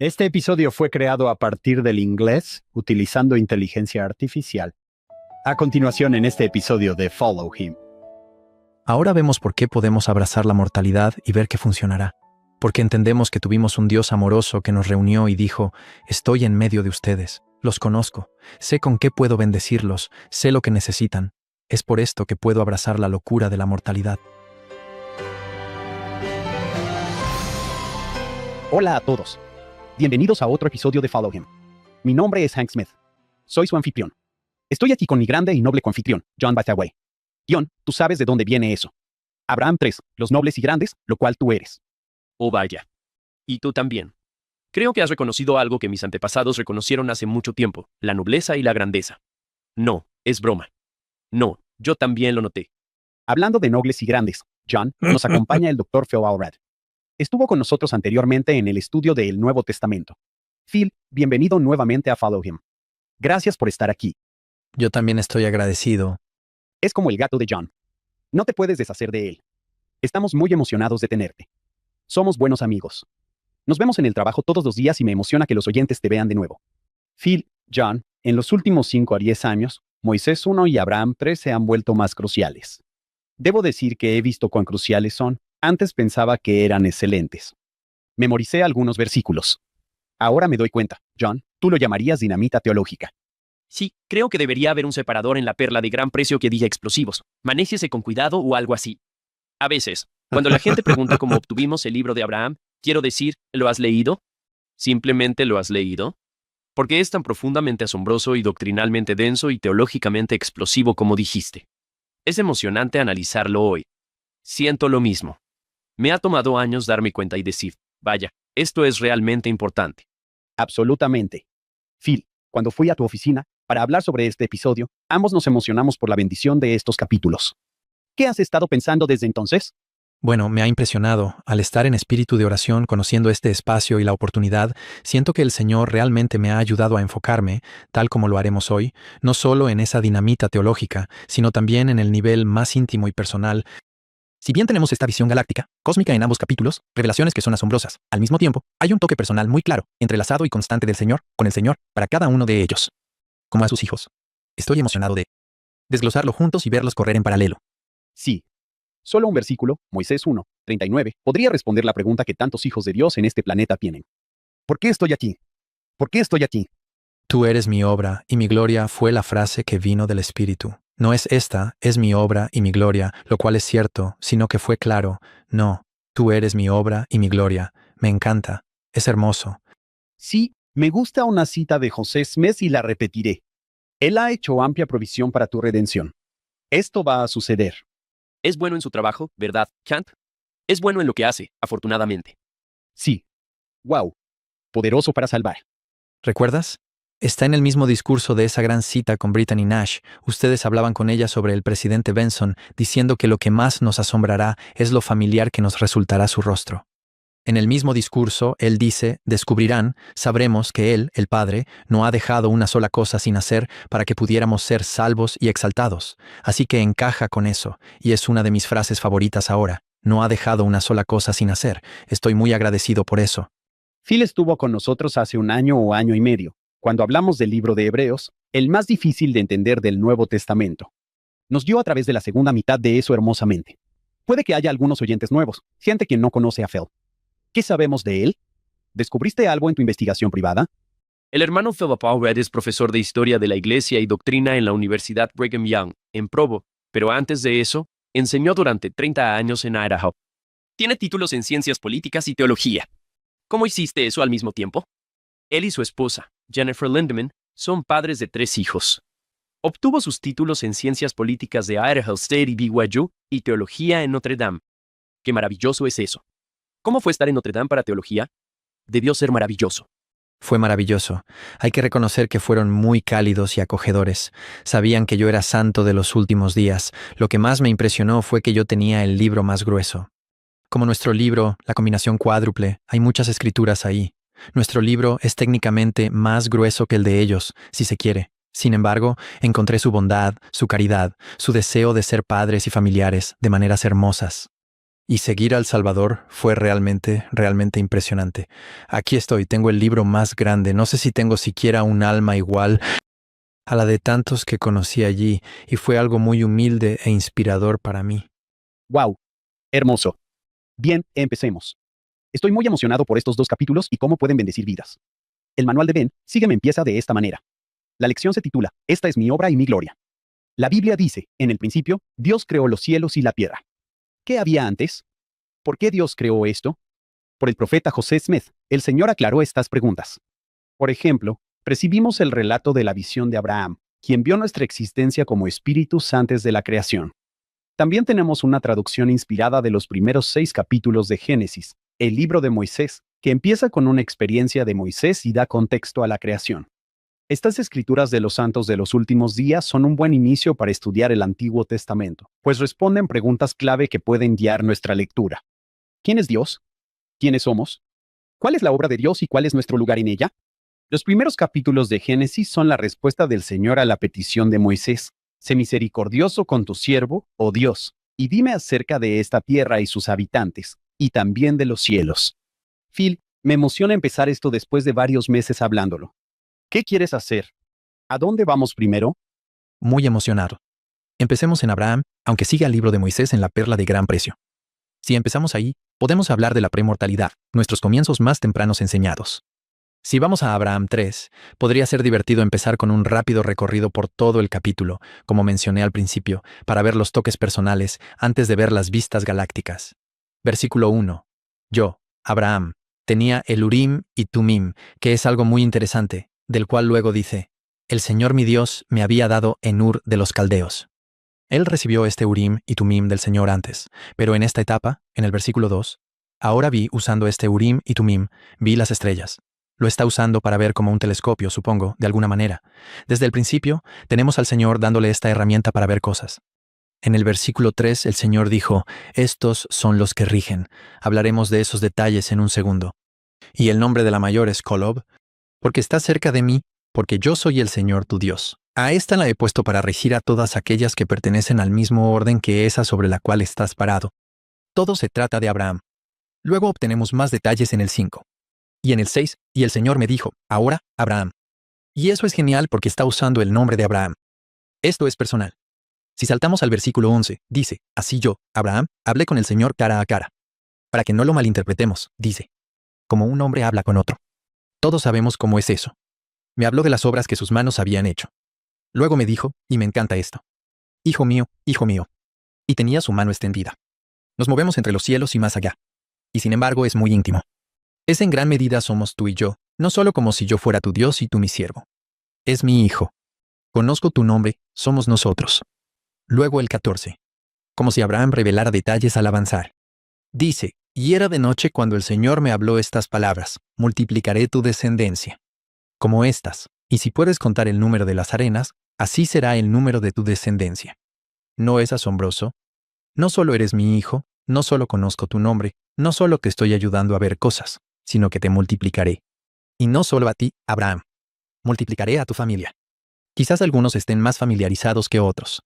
Este episodio fue creado a partir del inglés utilizando inteligencia artificial. A continuación en este episodio de Follow Him. Ahora vemos por qué podemos abrazar la mortalidad y ver que funcionará. Porque entendemos que tuvimos un Dios amoroso que nos reunió y dijo, estoy en medio de ustedes, los conozco, sé con qué puedo bendecirlos, sé lo que necesitan. Es por esto que puedo abrazar la locura de la mortalidad. Hola a todos. Bienvenidos a otro episodio de Follow Him. Mi nombre es Hank Smith. Soy su anfitrión. Estoy aquí con mi grande y noble coanfitrión, John Bathaway. John, tú sabes de dónde viene eso. Abraham 3, los nobles y grandes, lo cual tú eres. Oh vaya. Y tú también. Creo que has reconocido algo que mis antepasados reconocieron hace mucho tiempo, la nobleza y la grandeza. No, es broma. No, yo también lo noté. Hablando de nobles y grandes, John, nos acompaña el Dr. Phil Allred. Estuvo con nosotros anteriormente en el estudio del Nuevo Testamento. Phil, bienvenido nuevamente a Follow Him. Gracias por estar aquí. Yo también estoy agradecido. Es como el gato de John. No te puedes deshacer de él. Estamos muy emocionados de tenerte. Somos buenos amigos. Nos vemos en el trabajo todos los días y me emociona que los oyentes te vean de nuevo. Phil, John, en los últimos 5 a 10 años, Moisés 1 y Abraham 3 se han vuelto más cruciales. Debo decir que he visto cuán cruciales son. Antes pensaba que eran excelentes. Memoricé algunos versículos. Ahora me doy cuenta, John, tú lo llamarías dinamita teológica. Sí, creo que debería haber un separador en la perla de gran precio que diga explosivos. Manéciese con cuidado o algo así. A veces, cuando la gente pregunta cómo obtuvimos el libro de Abraham, quiero decir, ¿lo has leído? ¿Simplemente lo has leído? Porque es tan profundamente asombroso y doctrinalmente denso y teológicamente explosivo como dijiste. Es emocionante analizarlo hoy. Siento lo mismo. Me ha tomado años darme cuenta y decir, vaya, esto es realmente importante. Absolutamente. Phil, cuando fui a tu oficina para hablar sobre este episodio, ambos nos emocionamos por la bendición de estos capítulos. ¿Qué has estado pensando desde entonces? Bueno, me ha impresionado. Al estar en espíritu de oración, conociendo este espacio y la oportunidad, siento que el Señor realmente me ha ayudado a enfocarme, tal como lo haremos hoy, no solo en esa dinamita teológica, sino también en el nivel más íntimo y personal. Si bien tenemos esta visión galáctica, cósmica en ambos capítulos, revelaciones que son asombrosas, al mismo tiempo, hay un toque personal muy claro, entrelazado y constante del Señor, con el Señor, para cada uno de ellos. Como a sus hijos. Estoy emocionado de desglosarlo juntos y verlos correr en paralelo. Sí. Solo un versículo, Moisés 1, 39, podría responder la pregunta que tantos hijos de Dios en este planeta tienen. ¿Por qué estoy aquí? ¿Por qué estoy aquí? Tú eres mi obra, y mi gloria fue la frase que vino del Espíritu. No es esta, es mi obra y mi gloria, lo cual es cierto, sino que fue claro. No, tú eres mi obra y mi gloria. Me encanta. Es hermoso. Sí, me gusta una cita de José Smith y la repetiré. Él ha hecho amplia provisión para tu redención. Esto va a suceder. Es bueno en su trabajo, ¿verdad, Kant? Es bueno en lo que hace, afortunadamente. Sí. Wow. Poderoso para salvar. ¿Recuerdas? Está en el mismo discurso de esa gran cita con Brittany Nash. Ustedes hablaban con ella sobre el presidente Benson, diciendo que lo que más nos asombrará es lo familiar que nos resultará su rostro. En el mismo discurso, él dice, descubrirán, sabremos que él, el Padre, no ha dejado una sola cosa sin hacer para que pudiéramos ser salvos y exaltados. Así que encaja con eso, y es una de mis frases favoritas ahora. No ha dejado una sola cosa sin hacer. Estoy muy agradecido por eso. Phil estuvo con nosotros hace un año o año y medio, cuando hablamos del libro de Hebreos, el más difícil de entender del Nuevo Testamento. Nos dio a través de la segunda mitad de eso hermosamente. Puede que haya algunos oyentes nuevos, gente que no conoce a Phil. ¿Qué sabemos de él? ¿Descubriste algo en tu investigación privada? El hermano Philip Allred es profesor de Historia de la Iglesia y Doctrina en la Universidad Brigham Young, en Provo, pero antes de eso, enseñó durante 30 años en Idaho. Tiene títulos en Ciencias Políticas y Teología. ¿Cómo hiciste eso al mismo tiempo? Él y su esposa, Jennifer Lindemann, son padres de 3 hijos. Obtuvo sus títulos en Ciencias Políticas de Idaho State y BYU y Teología en Notre Dame. ¡Qué maravilloso es eso! ¿Cómo fue estar en Notre Dame para teología? Debió ser maravilloso. Fue maravilloso. Hay que reconocer que fueron muy cálidos y acogedores. Sabían que yo era santo de los últimos días. Lo que más me impresionó fue que yo tenía el libro más grueso. Como nuestro libro, la combinación cuádruple, hay muchas escrituras ahí. Nuestro libro es técnicamente más grueso que el de ellos, si se quiere. Sin embargo, encontré su bondad, su caridad, su deseo de ser padres y familiares de maneras hermosas. Y seguir al Salvador fue realmente impresionante. Aquí estoy, tengo el libro más grande, no sé si tengo siquiera un alma igual a la de tantos que conocí allí, y fue algo muy humilde e inspirador para mí. ¡Wow! Hermoso. Bien, empecemos. Estoy muy emocionado por estos 2 capítulos y cómo pueden bendecir vidas. El manual de Ben, sígueme, empieza de esta manera. La lección se titula, Esta es mi obra y mi gloria. La Biblia dice, en el principio, Dios creó los cielos y la tierra. ¿Qué había antes? ¿Por qué Dios creó esto? Por el profeta José Smith, el Señor aclaró estas preguntas. Por ejemplo, percibimos el relato de la visión de Abraham, quien vio nuestra existencia como espíritus antes de la creación. También tenemos una traducción inspirada de los primeros 6 capítulos de Génesis, el libro de Moisés, que empieza con una experiencia de Moisés y da contexto a la creación. Estas escrituras de los santos de los últimos días son un buen inicio para estudiar el Antiguo Testamento, pues responden preguntas clave que pueden guiar nuestra lectura. ¿Quién es Dios? ¿Quiénes somos? ¿Cuál es la obra de Dios y cuál es nuestro lugar en ella? Los primeros capítulos de Génesis son la respuesta del Señor a la petición de Moisés. Sé misericordioso con tu siervo, oh Dios, y dime acerca de esta tierra y sus habitantes, y también de los cielos. Phil, me emociona empezar esto después de varios meses hablándolo. ¿Qué quieres hacer? ¿A dónde vamos primero? Muy emocionado. Empecemos en Abraham, aunque siga el libro de Moisés en la perla de gran precio. Si empezamos ahí, podemos hablar de la premortalidad, nuestros comienzos más tempranos enseñados. Si vamos a Abraham 3, podría ser divertido empezar con un rápido recorrido por todo el capítulo, como mencioné al principio, para ver los toques personales antes de ver las vistas galácticas. Versículo 1. Yo, Abraham, tenía el Urim y Tumim, que es algo muy interesante, del cual luego dice, el Señor mi Dios me había dado en Ur de los Caldeos. Él recibió este Urim y Tumim del Señor antes, pero en esta etapa, en el versículo 2, ahora vi, usando este Urim y Tumim, vi las estrellas. Lo está usando para ver como un telescopio, supongo, de alguna manera. Desde el principio, tenemos al Señor dándole esta herramienta para ver cosas. En el versículo 3, el Señor dijo, estos son los que rigen. Hablaremos de esos detalles en un segundo. Y el nombre de la mayor es Kolob, porque está cerca de mí, porque yo soy el Señor tu Dios. A esta la he puesto para regir a todas aquellas que pertenecen al mismo orden que esa sobre la cual estás parado. Todo se trata de Abraham. Luego obtenemos más detalles en el 5. Y en el 6, y el Señor me dijo, ahora, Abraham. Y eso es genial porque está usando el nombre de Abraham. Esto es personal. Si saltamos al versículo 11, dice, así yo, Abraham, hablé con el Señor cara a cara. Para que no lo malinterpretemos, dice, como un hombre habla con otro. Todos sabemos cómo es eso. Me habló de las obras que sus manos habían hecho. Luego me dijo, y me encanta esto. Hijo mío, hijo mío. Y tenía su mano extendida. Nos movemos entre los cielos y más allá. Y sin embargo es muy íntimo. Es en gran medida somos tú y yo, no solo como si yo fuera tu Dios y tú mi siervo. Es mi hijo. Conozco tu nombre, somos nosotros. Luego el 14. Como si Abraham revelara detalles al avanzar. Dice, y era de noche cuando el Señor me habló estas palabras, multiplicaré tu descendencia. Como estas, y si puedes contar el número de las arenas, así será el número de tu descendencia. ¿No es asombroso? No solo eres mi hijo, no solo conozco tu nombre, no solo te estoy ayudando a ver cosas, sino que te multiplicaré. Y no solo a ti, Abraham. Multiplicaré a tu familia. Quizás algunos estén más familiarizados que otros.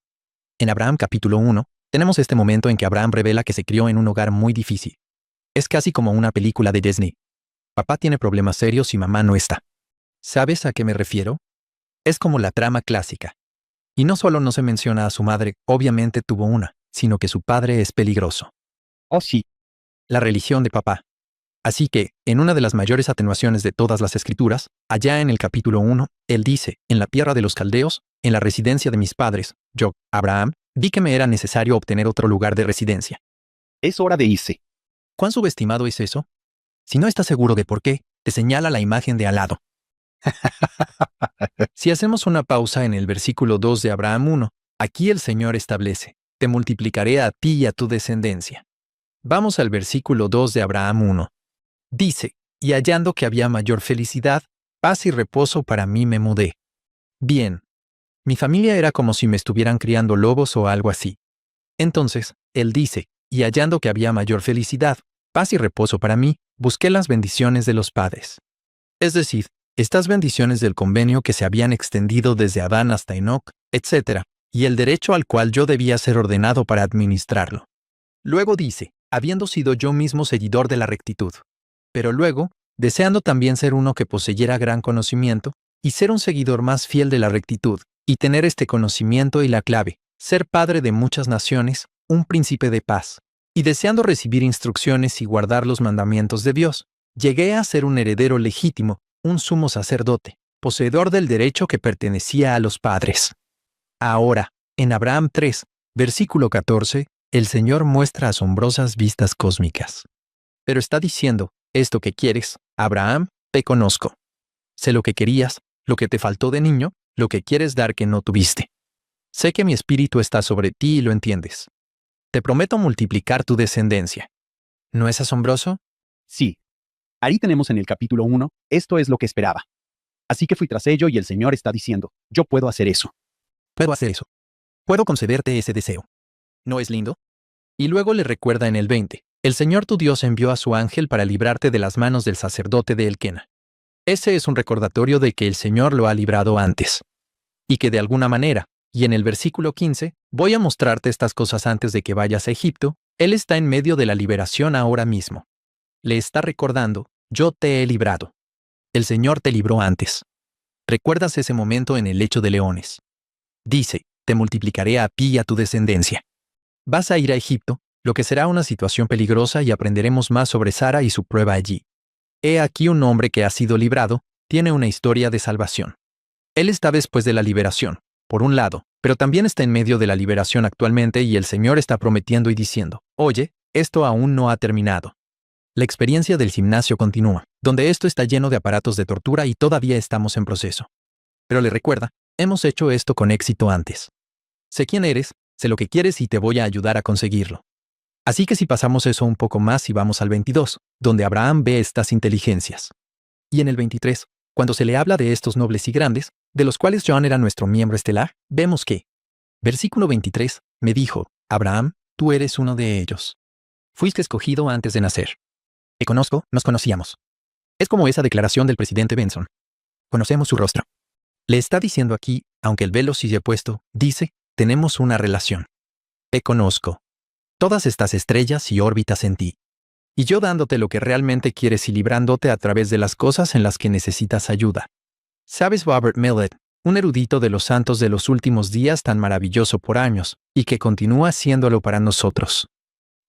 En Abraham capítulo 1, tenemos este momento en que Abraham revela que se crió en un hogar muy difícil. Es casi como una película de Disney. Papá tiene problemas serios y mamá no está. ¿Sabes a qué me refiero? Es como la trama clásica. Y no solo no se menciona a su madre, obviamente tuvo una, sino que su padre es peligroso. Oh sí. La religión de papá. Así que, en una de las mayores atenuaciones de todas las escrituras, allá en el capítulo 1, él dice, en la tierra de los caldeos, en la residencia de mis padres, yo, Abraham, vi que me era necesario obtener otro lugar de residencia. Es hora de irse. ¿Cuán subestimado es eso? Si no estás seguro de por qué, te señala la imagen de al lado. Si hacemos una pausa en el versículo 2 de Abraham 1, aquí el Señor establece, te multiplicaré a ti y a tu descendencia. Vamos al versículo 2 de Abraham 1. Dice, y hallando que había mayor felicidad, paz y reposo para mí me mudé. Bien. Mi familia era como si me estuvieran criando lobos o algo así. Entonces, él dice, y hallando que había mayor felicidad, paz y reposo para mí, busqué las bendiciones de los padres. Es decir, estas bendiciones del convenio que se habían extendido desde Adán hasta Enoc, etc., y el derecho al cual yo debía ser ordenado para administrarlo. Luego dice, habiendo sido yo mismo seguidor de la rectitud. Pero luego, deseando también ser uno que poseyera gran conocimiento, y ser un seguidor más fiel de la rectitud, y tener este conocimiento y la clave, ser padre de muchas naciones, un príncipe de paz, y deseando recibir instrucciones y guardar los mandamientos de Dios, llegué a ser un heredero legítimo, un sumo sacerdote, poseedor del derecho que pertenecía a los padres. Ahora, en Abraham 3, versículo 14, el Señor muestra asombrosas vistas cósmicas. Pero está diciendo, esto que quieres, Abraham, te conozco. Sé lo que querías, lo que te faltó de niño, lo que quieres dar que no tuviste. Sé que mi espíritu está sobre ti y lo entiendes. Te prometo multiplicar tu descendencia. ¿No es asombroso? Sí. Ahí tenemos en el capítulo 1, esto es lo que esperaba. Así que fui tras ello y el Señor está diciendo, yo puedo hacer eso. Puedo hacer eso. Puedo concederte ese deseo. ¿No es lindo? Y luego le recuerda en el 20, el Señor tu Dios envió a su ángel para librarte de las manos del sacerdote de Elquena. Ese es un recordatorio de que el Señor lo ha librado antes. Y que de alguna manera, y en el versículo 15, voy a mostrarte estas cosas antes de que vayas a Egipto, Él está en medio de la liberación ahora mismo. Le está recordando, yo te he librado. El Señor te libró antes. ¿Recuerdas ese momento en el lecho de leones? Dice, te multiplicaré a ti y a tu descendencia. Vas a ir a Egipto, lo que será una situación peligrosa y aprenderemos más sobre Sara y su prueba allí. He aquí un hombre que ha sido librado, tiene una historia de salvación. Él está después de la liberación, por un lado, pero también está en medio de la liberación actualmente y el Señor está prometiendo y diciendo, oye, esto aún no ha terminado. La experiencia del gimnasio continúa, donde esto está lleno de aparatos de tortura y todavía estamos en proceso. Pero le recuerda, hemos hecho esto con éxito antes. Sé quién eres, sé lo que quieres y te voy a ayudar a conseguirlo. Así que si pasamos eso un poco más y vamos al 22, donde Abraham ve estas inteligencias. Y en el 23, cuando se le habla de estos nobles y grandes, de los cuales John era nuestro miembro estelar, vemos que, versículo 23, me dijo, Abraham, tú eres uno de ellos. Fuiste escogido antes de nacer. Te conozco, nos conocíamos. Es como esa declaración del presidente Benson. Conocemos su rostro. Le está diciendo aquí, aunque el velo sigue puesto, dice, tenemos una relación. Te conozco. Todas estas estrellas y órbitas en ti. Y yo dándote lo que realmente quieres y librándote a través de las cosas en las que necesitas ayuda. ¿Sabes Robert Millet, un erudito de los santos de los últimos días tan maravilloso por años, y que continúa haciéndolo para nosotros?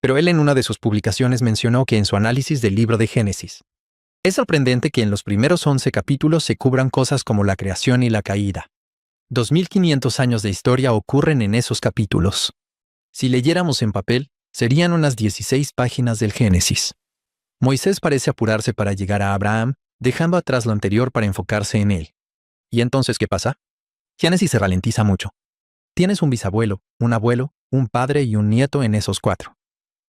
Pero él en una de sus publicaciones mencionó que en su análisis del libro de Génesis, es sorprendente que en los primeros 11 capítulos se cubran cosas como la creación y la caída. 2500 años de historia ocurren en esos capítulos. Si leyéramos en papel, serían unas 16 páginas del Génesis. Moisés parece apurarse para llegar a Abraham, dejando atrás lo anterior para enfocarse en él. ¿Y entonces qué pasa? Génesis se ralentiza mucho. Tienes un bisabuelo, un abuelo, un padre y un nieto en esos 4.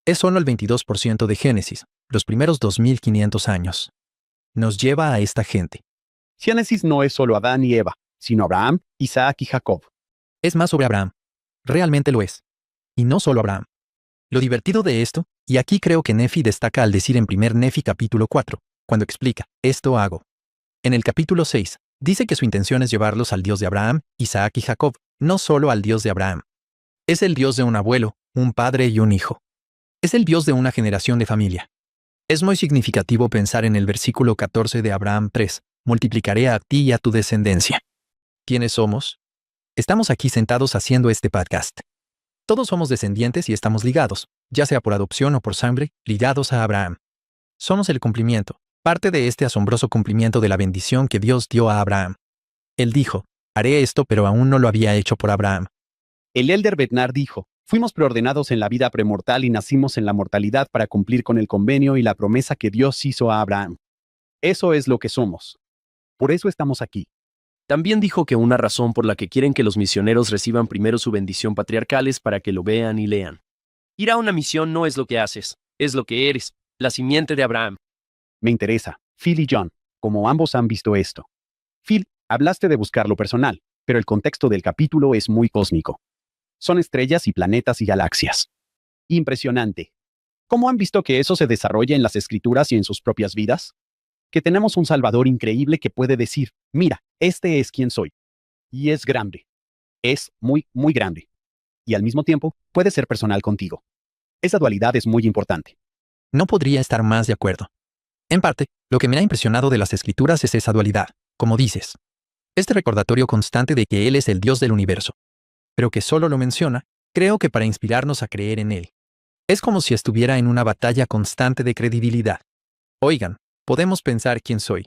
Es solo el 22% de Génesis, los primeros 2500 años. Nos lleva a esta gente. Génesis no es solo Adán y Eva, sino Abraham, Isaac y Jacob. Es más sobre Abraham. Realmente lo es. Y no solo Abraham. Lo divertido de esto, y aquí creo que Nefi destaca al decir en 1 Nefi capítulo 4, cuando explica, esto hago. En el capítulo 6, dice que su intención es llevarlos al Dios de Abraham, Isaac y Jacob, no solo al Dios de Abraham. Es el Dios de un abuelo, un padre y un hijo. Es el Dios de una generación de familia. Es muy significativo pensar en el versículo 14 de Abraham 3, multiplicaré a ti y a tu descendencia. ¿Quiénes somos? Estamos aquí sentados haciendo este podcast. Todos somos descendientes y estamos ligados, ya sea por adopción o por sangre, ligados a Abraham. Somos el cumplimiento, parte de este asombroso cumplimiento de la bendición que Dios dio a Abraham. Él dijo, haré esto, pero aún no lo había hecho por Abraham. El elder Bednar dijo, fuimos preordenados en la vida premortal y nacimos en la mortalidad para cumplir con el convenio y la promesa que Dios hizo a Abraham. Eso es lo que somos. Por eso estamos aquí. También dijo que una razón por la que quieren que los misioneros reciban primero su bendición patriarcal es para que lo vean y lean. Ir a una misión no es lo que haces, es lo que eres, la simiente de Abraham. Me interesa, Phil y John, como ambos han visto esto. Phil, hablaste de buscar lo personal, pero el contexto del capítulo es muy cósmico. Son estrellas y planetas y galaxias. Impresionante. ¿Cómo han visto que eso se desarrolla en las escrituras y en sus propias vidas? Que tenemos un Salvador increíble que puede decir, mira, este es quien soy. Y es grande. Es muy, muy grande. Y al mismo tiempo, puede ser personal contigo. Esa dualidad es muy importante. No podría estar más de acuerdo. En parte, lo que me ha impresionado de las Escrituras es esa dualidad, como dices. Este recordatorio constante de que Él es el Dios del universo. Pero que solo lo menciona, creo que para inspirarnos a creer en Él. Es como si estuviera en una batalla constante de credibilidad. Oigan, podemos pensar quién soy.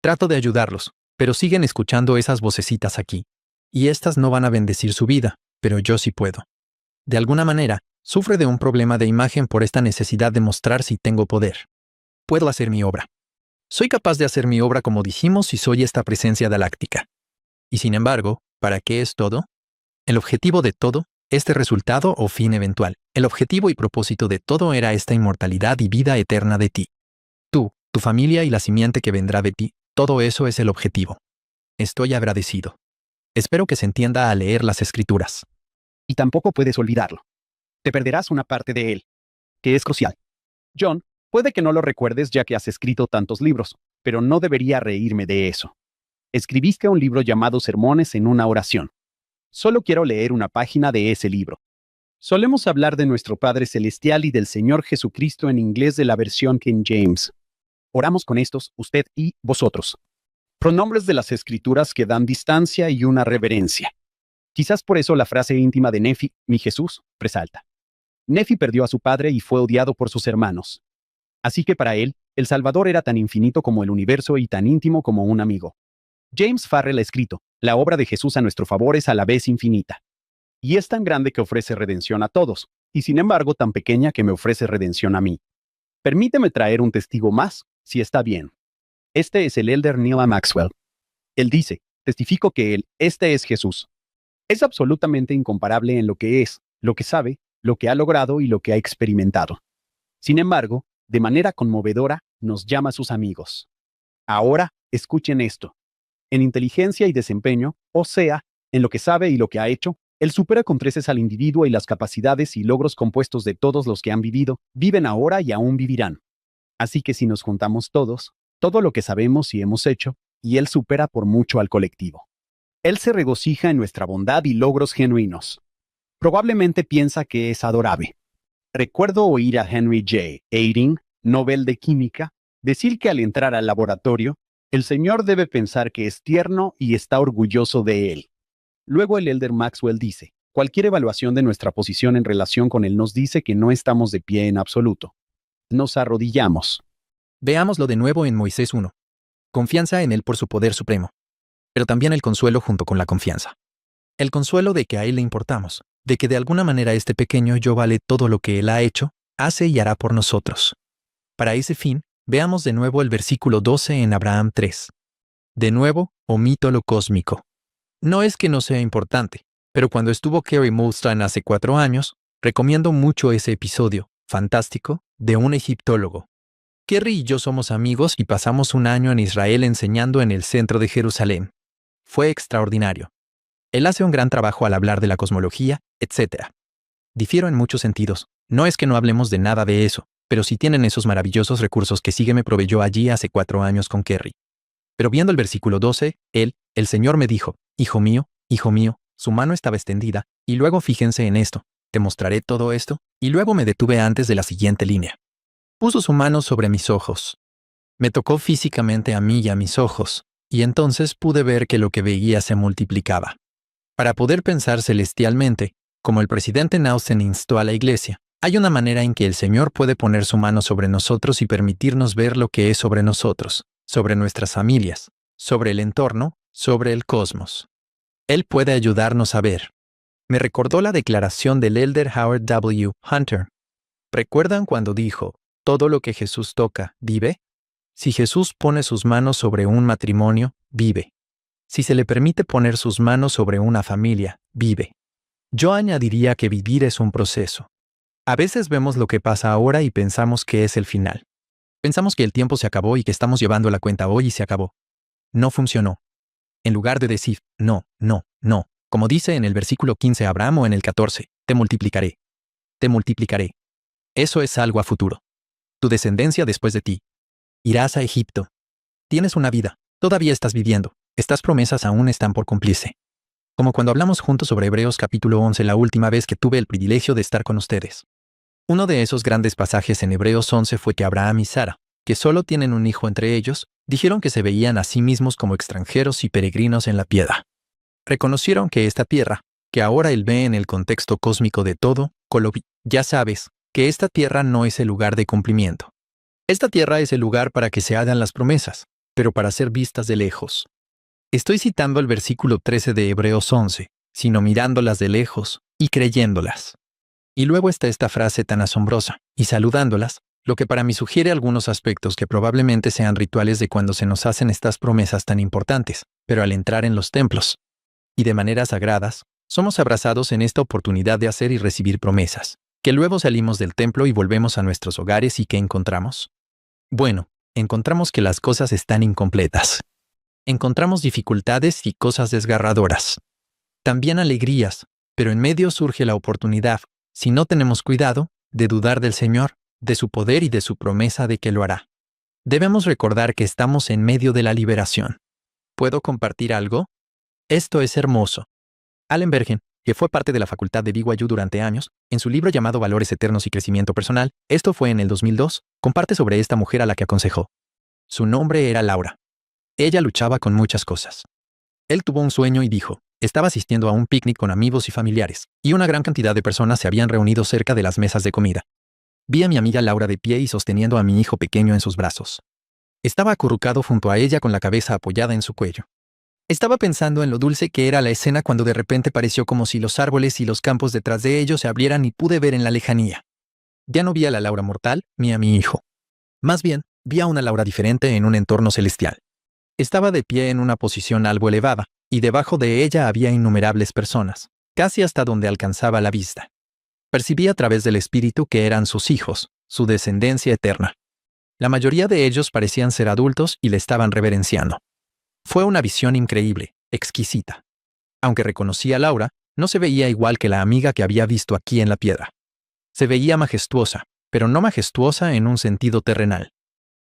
Trato de ayudarlos, pero siguen escuchando esas vocecitas aquí. Y estas no van a bendecir su vida, pero yo sí puedo. De alguna manera, sufre de un problema de imagen por esta necesidad de mostrar si tengo poder. Puedo hacer mi obra. Soy capaz de hacer mi obra como dijimos si soy esta presencia galáctica. Y sin embargo, ¿para qué es todo? El objetivo de todo, este resultado o fin eventual, el objetivo y propósito de todo era esta inmortalidad y vida eterna de ti. Tú, tu familia y la simiente que vendrá de ti, todo eso es el objetivo. Estoy agradecido. Espero que se entienda al leer las Escrituras. Y tampoco puedes olvidarlo. Te perderás una parte de él, que es crucial. John, puede que no lo recuerdes ya que has escrito tantos libros, pero no debería reírme de eso. Escribiste un libro llamado Sermones en una oración. Solo quiero leer una página de ese libro. Solemos hablar de nuestro Padre Celestial y del Señor Jesucristo en inglés de la versión King James. Oramos con estos, usted y vosotros. Pronombres de las Escrituras que dan distancia y una reverencia. Quizás por eso la frase íntima de Nefi, mi Jesús, resalta. Nefi perdió a su padre y fue odiado por sus hermanos. Así que para él, el Salvador era tan infinito como el universo y tan íntimo como un amigo. James Farrell ha escrito, la obra de Jesús a nuestro favor es a la vez infinita. Y es tan grande que ofrece redención a todos, y sin embargo tan pequeña que me ofrece redención a mí. Permíteme traer un testigo más, si está bien. Este es el elder Neil A. Maxwell. Él dice, testifico que este es Jesús. Es absolutamente incomparable en lo que es, lo que sabe, lo que ha logrado y lo que ha experimentado. Sin embargo, de manera conmovedora, nos llama a sus amigos. Ahora, escuchen esto. En inteligencia y desempeño, o sea, en lo que sabe y lo que ha hecho, él supera con creces al individuo y las capacidades y logros compuestos de todos los que han vivido, viven ahora y aún vivirán. Así que si nos juntamos todos, todo lo que sabemos y hemos hecho, y él supera por mucho al colectivo. Él se regocija en nuestra bondad y logros genuinos. Probablemente piensa que es adorable. Recuerdo oír a Henry J. Eyring, Nobel de Química, decir que al entrar al laboratorio, el Señor debe pensar que es tierno y está orgulloso de él. Luego el elder Maxwell dice, cualquier evaluación de nuestra posición en relación con él nos dice que no estamos de pie en absoluto. Nos arrodillamos. Veámoslo de nuevo en Moisés 1. Confianza en él por su poder supremo. Pero también el consuelo junto con la confianza. El consuelo de que a él le importamos, de que de alguna manera este pequeño yo vale todo lo que él ha hecho, hace y hará por nosotros. Para ese fin, veamos de nuevo el versículo 12 en Abraham 3. De nuevo, omito lo cósmico. No es que no sea importante, pero cuando estuvo Kerry Mulstrand hace 4 años, recomiendo mucho ese episodio, fantástico, de un egiptólogo. Kerry y yo somos amigos y pasamos un año en Israel enseñando en el centro de Jerusalén. Fue extraordinario. Él hace un gran trabajo al hablar de la cosmología, etc. Difiero en muchos sentidos. No es que no hablemos de nada de eso, pero sí tienen esos maravillosos recursos que Sigue me proveyó allí hace 4 años con Kerry. Pero viendo el versículo 12, el Señor me dijo, hijo mío, su mano estaba extendida, y luego fíjense en esto, te mostraré todo esto, y luego me detuve antes de la siguiente línea. Puso su mano sobre mis ojos. Me tocó físicamente a mí y a mis ojos, y entonces pude ver que lo que veía se multiplicaba. Para poder pensar celestialmente, como el presidente Nausen instó a la iglesia, hay una manera en que el Señor puede poner su mano sobre nosotros y permitirnos ver lo que es sobre nosotros, sobre nuestras familias, sobre el entorno, sobre el cosmos. Él puede ayudarnos a ver. Me recordó la declaración del elder Howard W. Hunter. ¿Recuerdan cuando dijo, todo lo que Jesús toca, vive? Si Jesús pone sus manos sobre un matrimonio, vive. Si se le permite poner sus manos sobre una familia, vive. Yo añadiría que vivir es un proceso. A veces vemos lo que pasa ahora y pensamos que es el final. Pensamos que el tiempo se acabó y que estamos llevando la cuenta hoy y se acabó. No funcionó. En lugar de decir, no, como dice en el versículo 15 Abraham o en el 14, te multiplicaré. Te multiplicaré. Eso es algo a futuro. Tu descendencia después de ti. Irás a Egipto. Tienes una vida. Todavía estás viviendo. Estas promesas aún están por cumplirse. Como cuando hablamos juntos sobre Hebreos capítulo 11 la última vez que tuve el privilegio de estar con ustedes. Uno de esos grandes pasajes en Hebreos 11 fue que Abraham y Sara, que solo tienen un hijo entre ellos, dijeron que se veían a sí mismos como extranjeros y peregrinos en la piedra. Reconocieron que esta tierra, que ahora él ve en el contexto cósmico de todo, ya sabes, que esta tierra no es el lugar de cumplimiento. Esta tierra es el lugar para que se hagan las promesas, pero para ser vistas de lejos. Estoy citando el versículo 13 de Hebreos 11, sino mirándolas de lejos y creyéndolas. Y luego está esta frase tan asombrosa, y saludándolas, lo que para mí sugiere algunos aspectos que probablemente sean rituales de cuando se nos hacen estas promesas tan importantes, pero al entrar en los templos y de maneras sagradas, somos abrazados en esta oportunidad de hacer y recibir promesas, que luego salimos del templo y volvemos a nuestros hogares y ¿qué encontramos? Bueno, encontramos que las cosas están incompletas. Encontramos dificultades y cosas desgarradoras. También alegrías, pero en medio surge la oportunidad, si no tenemos cuidado, de dudar del Señor, de su poder y de su promesa de que lo hará. Debemos recordar que estamos en medio de la liberación. ¿Puedo compartir algo? Esto es hermoso. Allen Bergen, que fue parte de la facultad de BYU durante años, en su libro llamado Valores Eternos y Crecimiento Personal, esto fue en el 2002, comparte sobre esta mujer a la que aconsejó. Su nombre era Laura. Ella luchaba con muchas cosas. Él tuvo un sueño y dijo, estaba asistiendo a un picnic con amigos y familiares, y una gran cantidad de personas se habían reunido cerca de las mesas de comida. Vi a mi amiga Laura de pie y sosteniendo a mi hijo pequeño en sus brazos. Estaba acurrucado junto a ella con la cabeza apoyada en su cuello. Estaba pensando en lo dulce que era la escena cuando de repente pareció como si los árboles y los campos detrás de ellos se abrieran y pude ver en la lejanía. Ya no vi a la Laura mortal ni a mi hijo. Más bien, vi a una Laura diferente en un entorno celestial. Estaba de pie en una posición algo elevada, y debajo de ella había innumerables personas, casi hasta donde alcanzaba la vista. Percibí a través del espíritu que eran sus hijos, su descendencia eterna. La mayoría de ellos parecían ser adultos y le estaban reverenciando. Fue una visión increíble, exquisita. Aunque reconocí a Laura, no se veía igual que la amiga que había visto aquí en la piedra. Se veía majestuosa, pero no majestuosa en un sentido terrenal.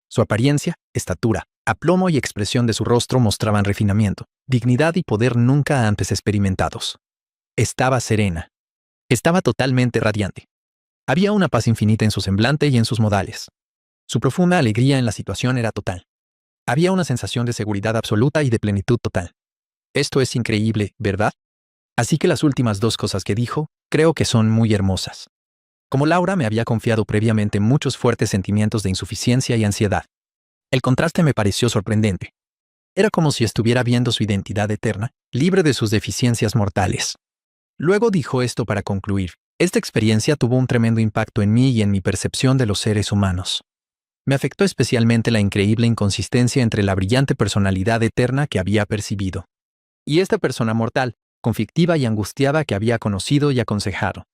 Su apariencia, estatura, aplomo y expresión de su rostro mostraban refinamiento, dignidad y poder nunca antes experimentados. Estaba serena. Estaba totalmente radiante. Había una paz infinita en su semblante y en sus modales. Su profunda alegría en la situación era total. Había una sensación de seguridad absoluta y de plenitud total. Esto es increíble, ¿verdad? Así que las últimas dos cosas que dijo, creo que son muy hermosas. Como Laura me había confiado previamente muchos fuertes sentimientos de insuficiencia y ansiedad. El contraste me pareció sorprendente. Era como si estuviera viendo su identidad eterna, libre de sus deficiencias mortales. Luego dijo esto para concluir. Esta experiencia tuvo un tremendo impacto en mí y en mi percepción de los seres humanos. Me afectó especialmente la increíble inconsistencia entre la brillante personalidad eterna que había percibido y esta persona mortal, conflictiva y angustiada que había conocido y aconsejado.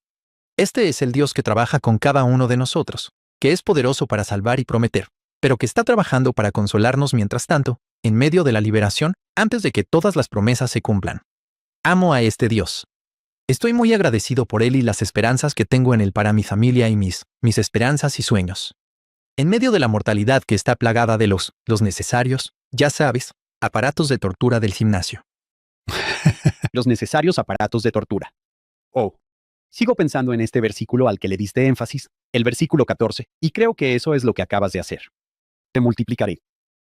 Este es el Dios que trabaja con cada uno de nosotros, que es poderoso para salvar y prometer, pero que está trabajando para consolarnos mientras tanto, en medio de la liberación, antes de que todas las promesas se cumplan. Amo a este Dios. Estoy muy agradecido por Él y las esperanzas que tengo en Él para mi familia y mis esperanzas y sueños. En medio de la mortalidad que está plagada de los necesarios, ya sabes, aparatos de tortura del gimnasio. Los necesarios aparatos de tortura. Oh. Sigo pensando en este versículo al que le diste énfasis, el versículo 14, y creo que eso es lo que acabas de hacer. Te multiplicaré.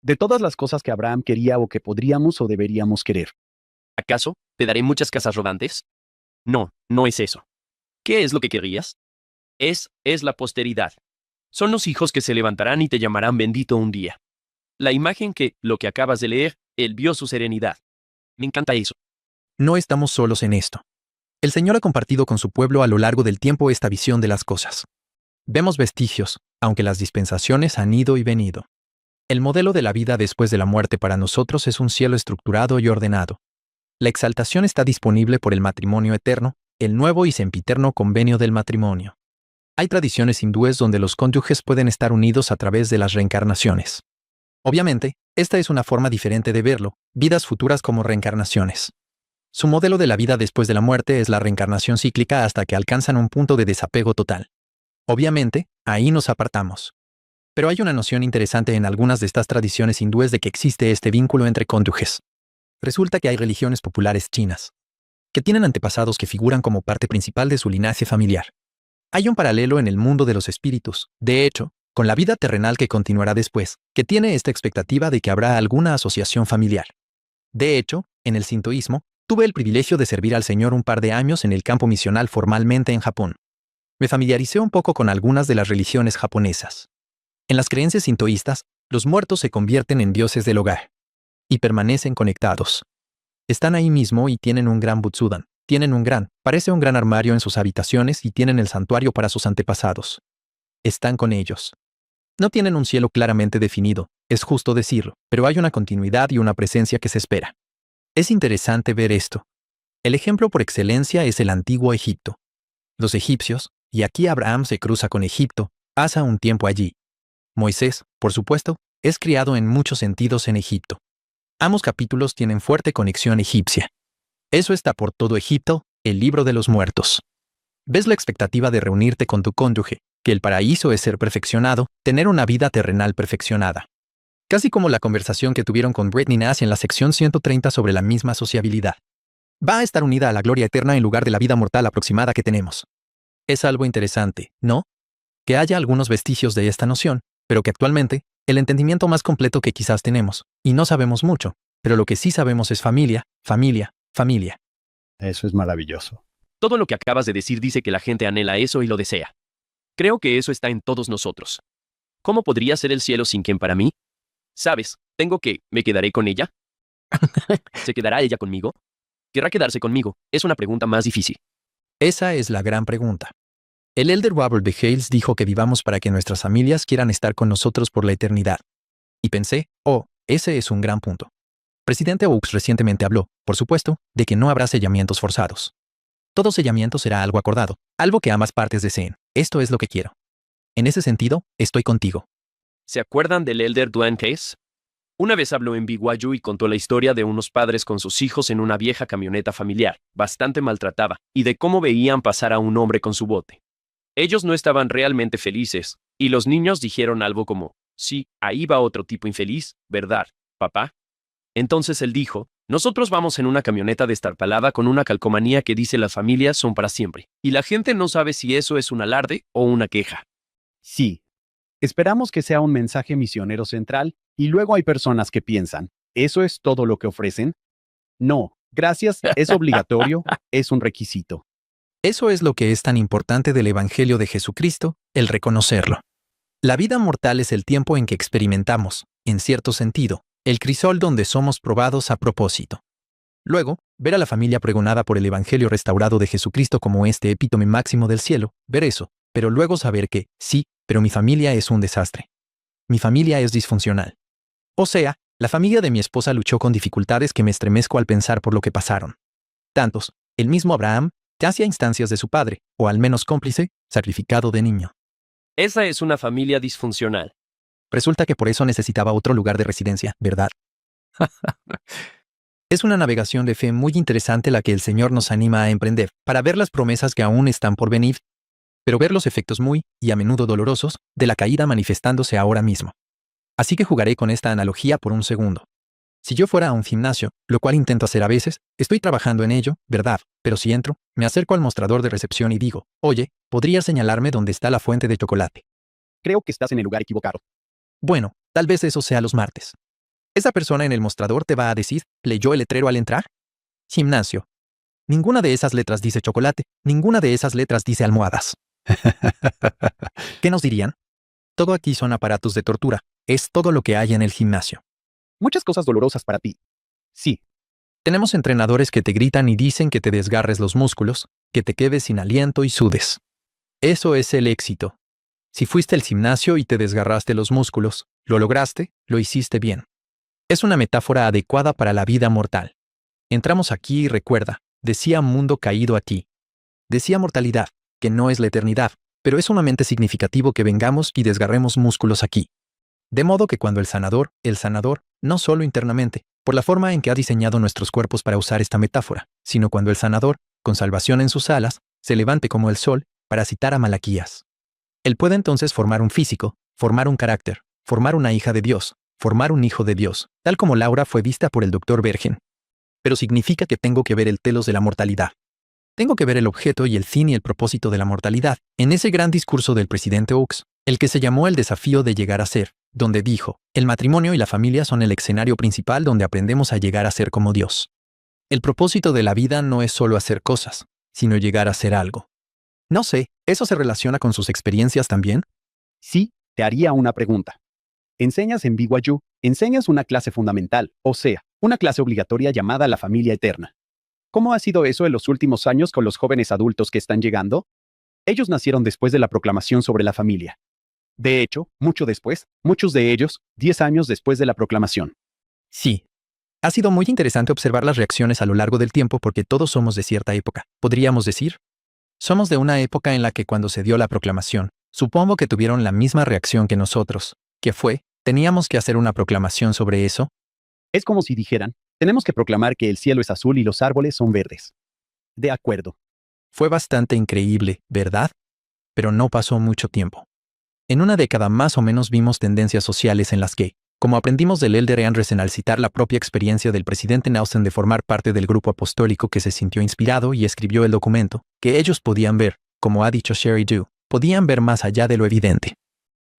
De todas las cosas que Abraham quería o que podríamos o deberíamos querer. ¿Acaso te daré muchas casas rodantes? No, no es eso. ¿Qué es lo que querías? Es la posteridad. Son los hijos que se levantarán y te llamarán bendito un día. La imagen lo que acabas de leer, él vio su serenidad. Me encanta eso. No estamos solos en esto. El Señor ha compartido con su pueblo a lo largo del tiempo esta visión de las cosas. Vemos vestigios, aunque las dispensaciones han ido y venido. El modelo de la vida después de la muerte para nosotros es un cielo estructurado y ordenado. La exaltación está disponible por el matrimonio eterno, el nuevo y sempiterno convenio del matrimonio. Hay tradiciones hindúes donde los cónyuges pueden estar unidos a través de las reencarnaciones. Obviamente, esta es una forma diferente de verlo, vidas futuras como reencarnaciones. Su modelo de la vida después de la muerte es la reencarnación cíclica hasta que alcanzan un punto de desapego total. Obviamente, ahí nos apartamos. Pero hay una noción interesante en algunas de estas tradiciones hindúes de que existe este vínculo entre cónyuges. Resulta que hay religiones populares chinas, que tienen antepasados que figuran como parte principal de su linaje familiar. Hay un paralelo en el mundo de los espíritus, de hecho, con la vida terrenal que continuará después, que tiene esta expectativa de que habrá alguna asociación familiar. De hecho, en el sintoísmo, tuve el privilegio de servir al Señor un par de años en el campo misional formalmente en Japón. Me familiaricé un poco con algunas de las religiones japonesas. En las creencias sintoístas, los muertos se convierten en dioses del hogar y permanecen conectados. Están ahí mismo y tienen un gran butsudan. Parece un gran armario en sus habitaciones y tienen el santuario para sus antepasados. Están con ellos. No tienen un cielo claramente definido, es justo decirlo, pero hay una continuidad y una presencia que se espera. Es interesante ver esto. El ejemplo por excelencia es el antiguo Egipto. Los egipcios, y aquí Abraham se cruza con Egipto, pasa un tiempo allí. Moisés, por supuesto, es criado en muchos sentidos en Egipto. Ambos capítulos tienen fuerte conexión egipcia. Eso está por todo Egipto, el libro de los muertos. Ves la expectativa de reunirte con tu cónyuge, que el paraíso es ser perfeccionado, tener una vida terrenal perfeccionada. Casi como la conversación que tuvieron con Brittany Nash en la sección 130 sobre la misma sociabilidad. Va a estar unida a la gloria eterna en lugar de la vida mortal aproximada que tenemos. Es algo interesante, ¿no? Que haya algunos vestigios de esta noción, pero que actualmente, el entendimiento más completo que quizás tenemos, y no sabemos mucho, pero lo que sí sabemos es familia, familia, familia. Eso es maravilloso. Todo lo que acabas de decir dice que la gente anhela eso y lo desea. Creo que eso está en todos nosotros. ¿Cómo podría ser el cielo sin quien para mí? ¿Sabes? ¿Me quedaré con ella? ¿Se quedará ella conmigo? ¿Querrá quedarse conmigo? Es una pregunta más difícil. Esa es la gran pregunta. El elder Robert B. Hales dijo que vivamos para que nuestras familias quieran estar con nosotros por la eternidad. Y pensé, ese es un gran punto. Presidente Oaks recientemente habló, por supuesto, de que no habrá sellamientos forzados. Todo sellamiento será algo acordado, algo que ambas partes deseen. Esto es lo que quiero. En ese sentido, estoy contigo. ¿Se acuerdan del elder Duane Case? Una vez habló en BYU y contó la historia de unos padres con sus hijos en una vieja camioneta familiar, bastante maltratada, y de cómo veían pasar a un hombre con su bote. Ellos no estaban realmente felices, y los niños dijeron algo como, sí, ahí va otro tipo infeliz, ¿verdad, papá? Entonces él dijo, nosotros vamos en una camioneta destartalada con una calcomanía que dice las familias son para siempre, y la gente no sabe si eso es un alarde o una queja. Sí. Esperamos que sea un mensaje misionero central, y luego hay personas que piensan, ¿eso es todo lo que ofrecen? No, gracias, es obligatorio, es un requisito. Eso es lo que es tan importante del Evangelio de Jesucristo, el reconocerlo. La vida mortal es el tiempo en que experimentamos, en cierto sentido, el crisol donde somos probados a propósito. Luego, ver a la familia pregonada por el Evangelio restaurado de Jesucristo como este epítome máximo del cielo, ver eso, pero luego saber que, sí, pero mi familia es un desastre. Mi familia es disfuncional. O sea, la familia de mi esposa luchó con dificultades que me estremezco al pensar por lo que pasaron. Tantos, el mismo Abraham, casi a instancias de su padre, o al menos cómplice, sacrificado de niño. Esa es una familia disfuncional. Resulta que por eso necesitaba otro lugar de residencia, ¿verdad? Es una navegación de fe muy interesante la que el Señor nos anima a emprender, para ver las promesas que aún están por venir, pero ver los efectos muy, y a menudo dolorosos, de la caída manifestándose ahora mismo. Así que jugaré con esta analogía por un segundo. Si yo fuera a un gimnasio, lo cual intento hacer a veces, estoy trabajando en ello, ¿verdad? Pero si entro, me acerco al mostrador de recepción y digo, oye, ¿podrías señalarme dónde está la fuente de chocolate? Creo que estás en el lugar equivocado. Bueno, tal vez eso sea los martes. Esa persona en el mostrador te va a decir, ¿leyó el letrero al entrar? Gimnasio. Ninguna de esas letras dice chocolate, ninguna de esas letras dice almohadas. ¿Qué nos dirían? Todo aquí son aparatos de tortura, es todo lo que hay en el gimnasio. Muchas cosas dolorosas para ti. Sí. Tenemos entrenadores que te gritan y dicen que te desgarres los músculos, que te quedes sin aliento y sudes. Eso es el éxito. Si fuiste al gimnasio y te desgarraste los músculos, lo lograste, lo hiciste bien. Es una metáfora adecuada para la vida mortal. Entramos aquí y recuerda, decía mundo caído aquí. Decía mortalidad, que no es la eternidad, pero es sumamente significativo que vengamos y desgarremos músculos aquí. De modo que cuando el sanador, no solo internamente, por la forma en que ha diseñado nuestros cuerpos para usar esta metáfora, sino cuando el sanador, con salvación en sus alas, se levante como el sol, para citar a Malaquías. Él puede entonces formar un físico, formar un carácter, formar una hija de Dios, formar un hijo de Dios, tal como Laura fue vista por el Dr. Bergen. Pero significa que tengo que ver el telos de la mortalidad. Tengo que ver el objeto y el fin y el propósito de la mortalidad en ese gran discurso del presidente Oaks, el que se llamó El desafío de llegar a ser, donde dijo, el matrimonio y la familia son el escenario principal donde aprendemos a llegar a ser como Dios. El propósito de la vida no es solo hacer cosas, sino llegar a ser algo. No sé, ¿eso se relaciona con sus experiencias también? Sí, te haría una pregunta. Enseñas en BYU, enseñas una clase fundamental, o sea, una clase obligatoria llamada la familia eterna. ¿Cómo ha sido eso en los últimos años con los jóvenes adultos que están llegando? Ellos nacieron después de la proclamación sobre la familia. De hecho, mucho después, muchos de ellos, 10 años después de la proclamación. Sí. Ha sido muy interesante observar las reacciones a lo largo del tiempo porque todos somos de cierta época, podríamos decir. Somos de una época en la que cuando se dio la proclamación, supongo que tuvieron la misma reacción que nosotros, que fue, teníamos que hacer una proclamación sobre eso. Es como si dijeran, tenemos que proclamar que el cielo es azul y los árboles son verdes. De acuerdo. Fue bastante increíble, ¿verdad? Pero no pasó mucho tiempo. En una década más o menos vimos tendencias sociales en las que, como aprendimos del Elder Anderson al citar la propia experiencia del presidente Nelson de formar parte del grupo apostólico que se sintió inspirado y escribió el documento, que ellos podían ver, como ha dicho Sherry Du, podían ver más allá de lo evidente.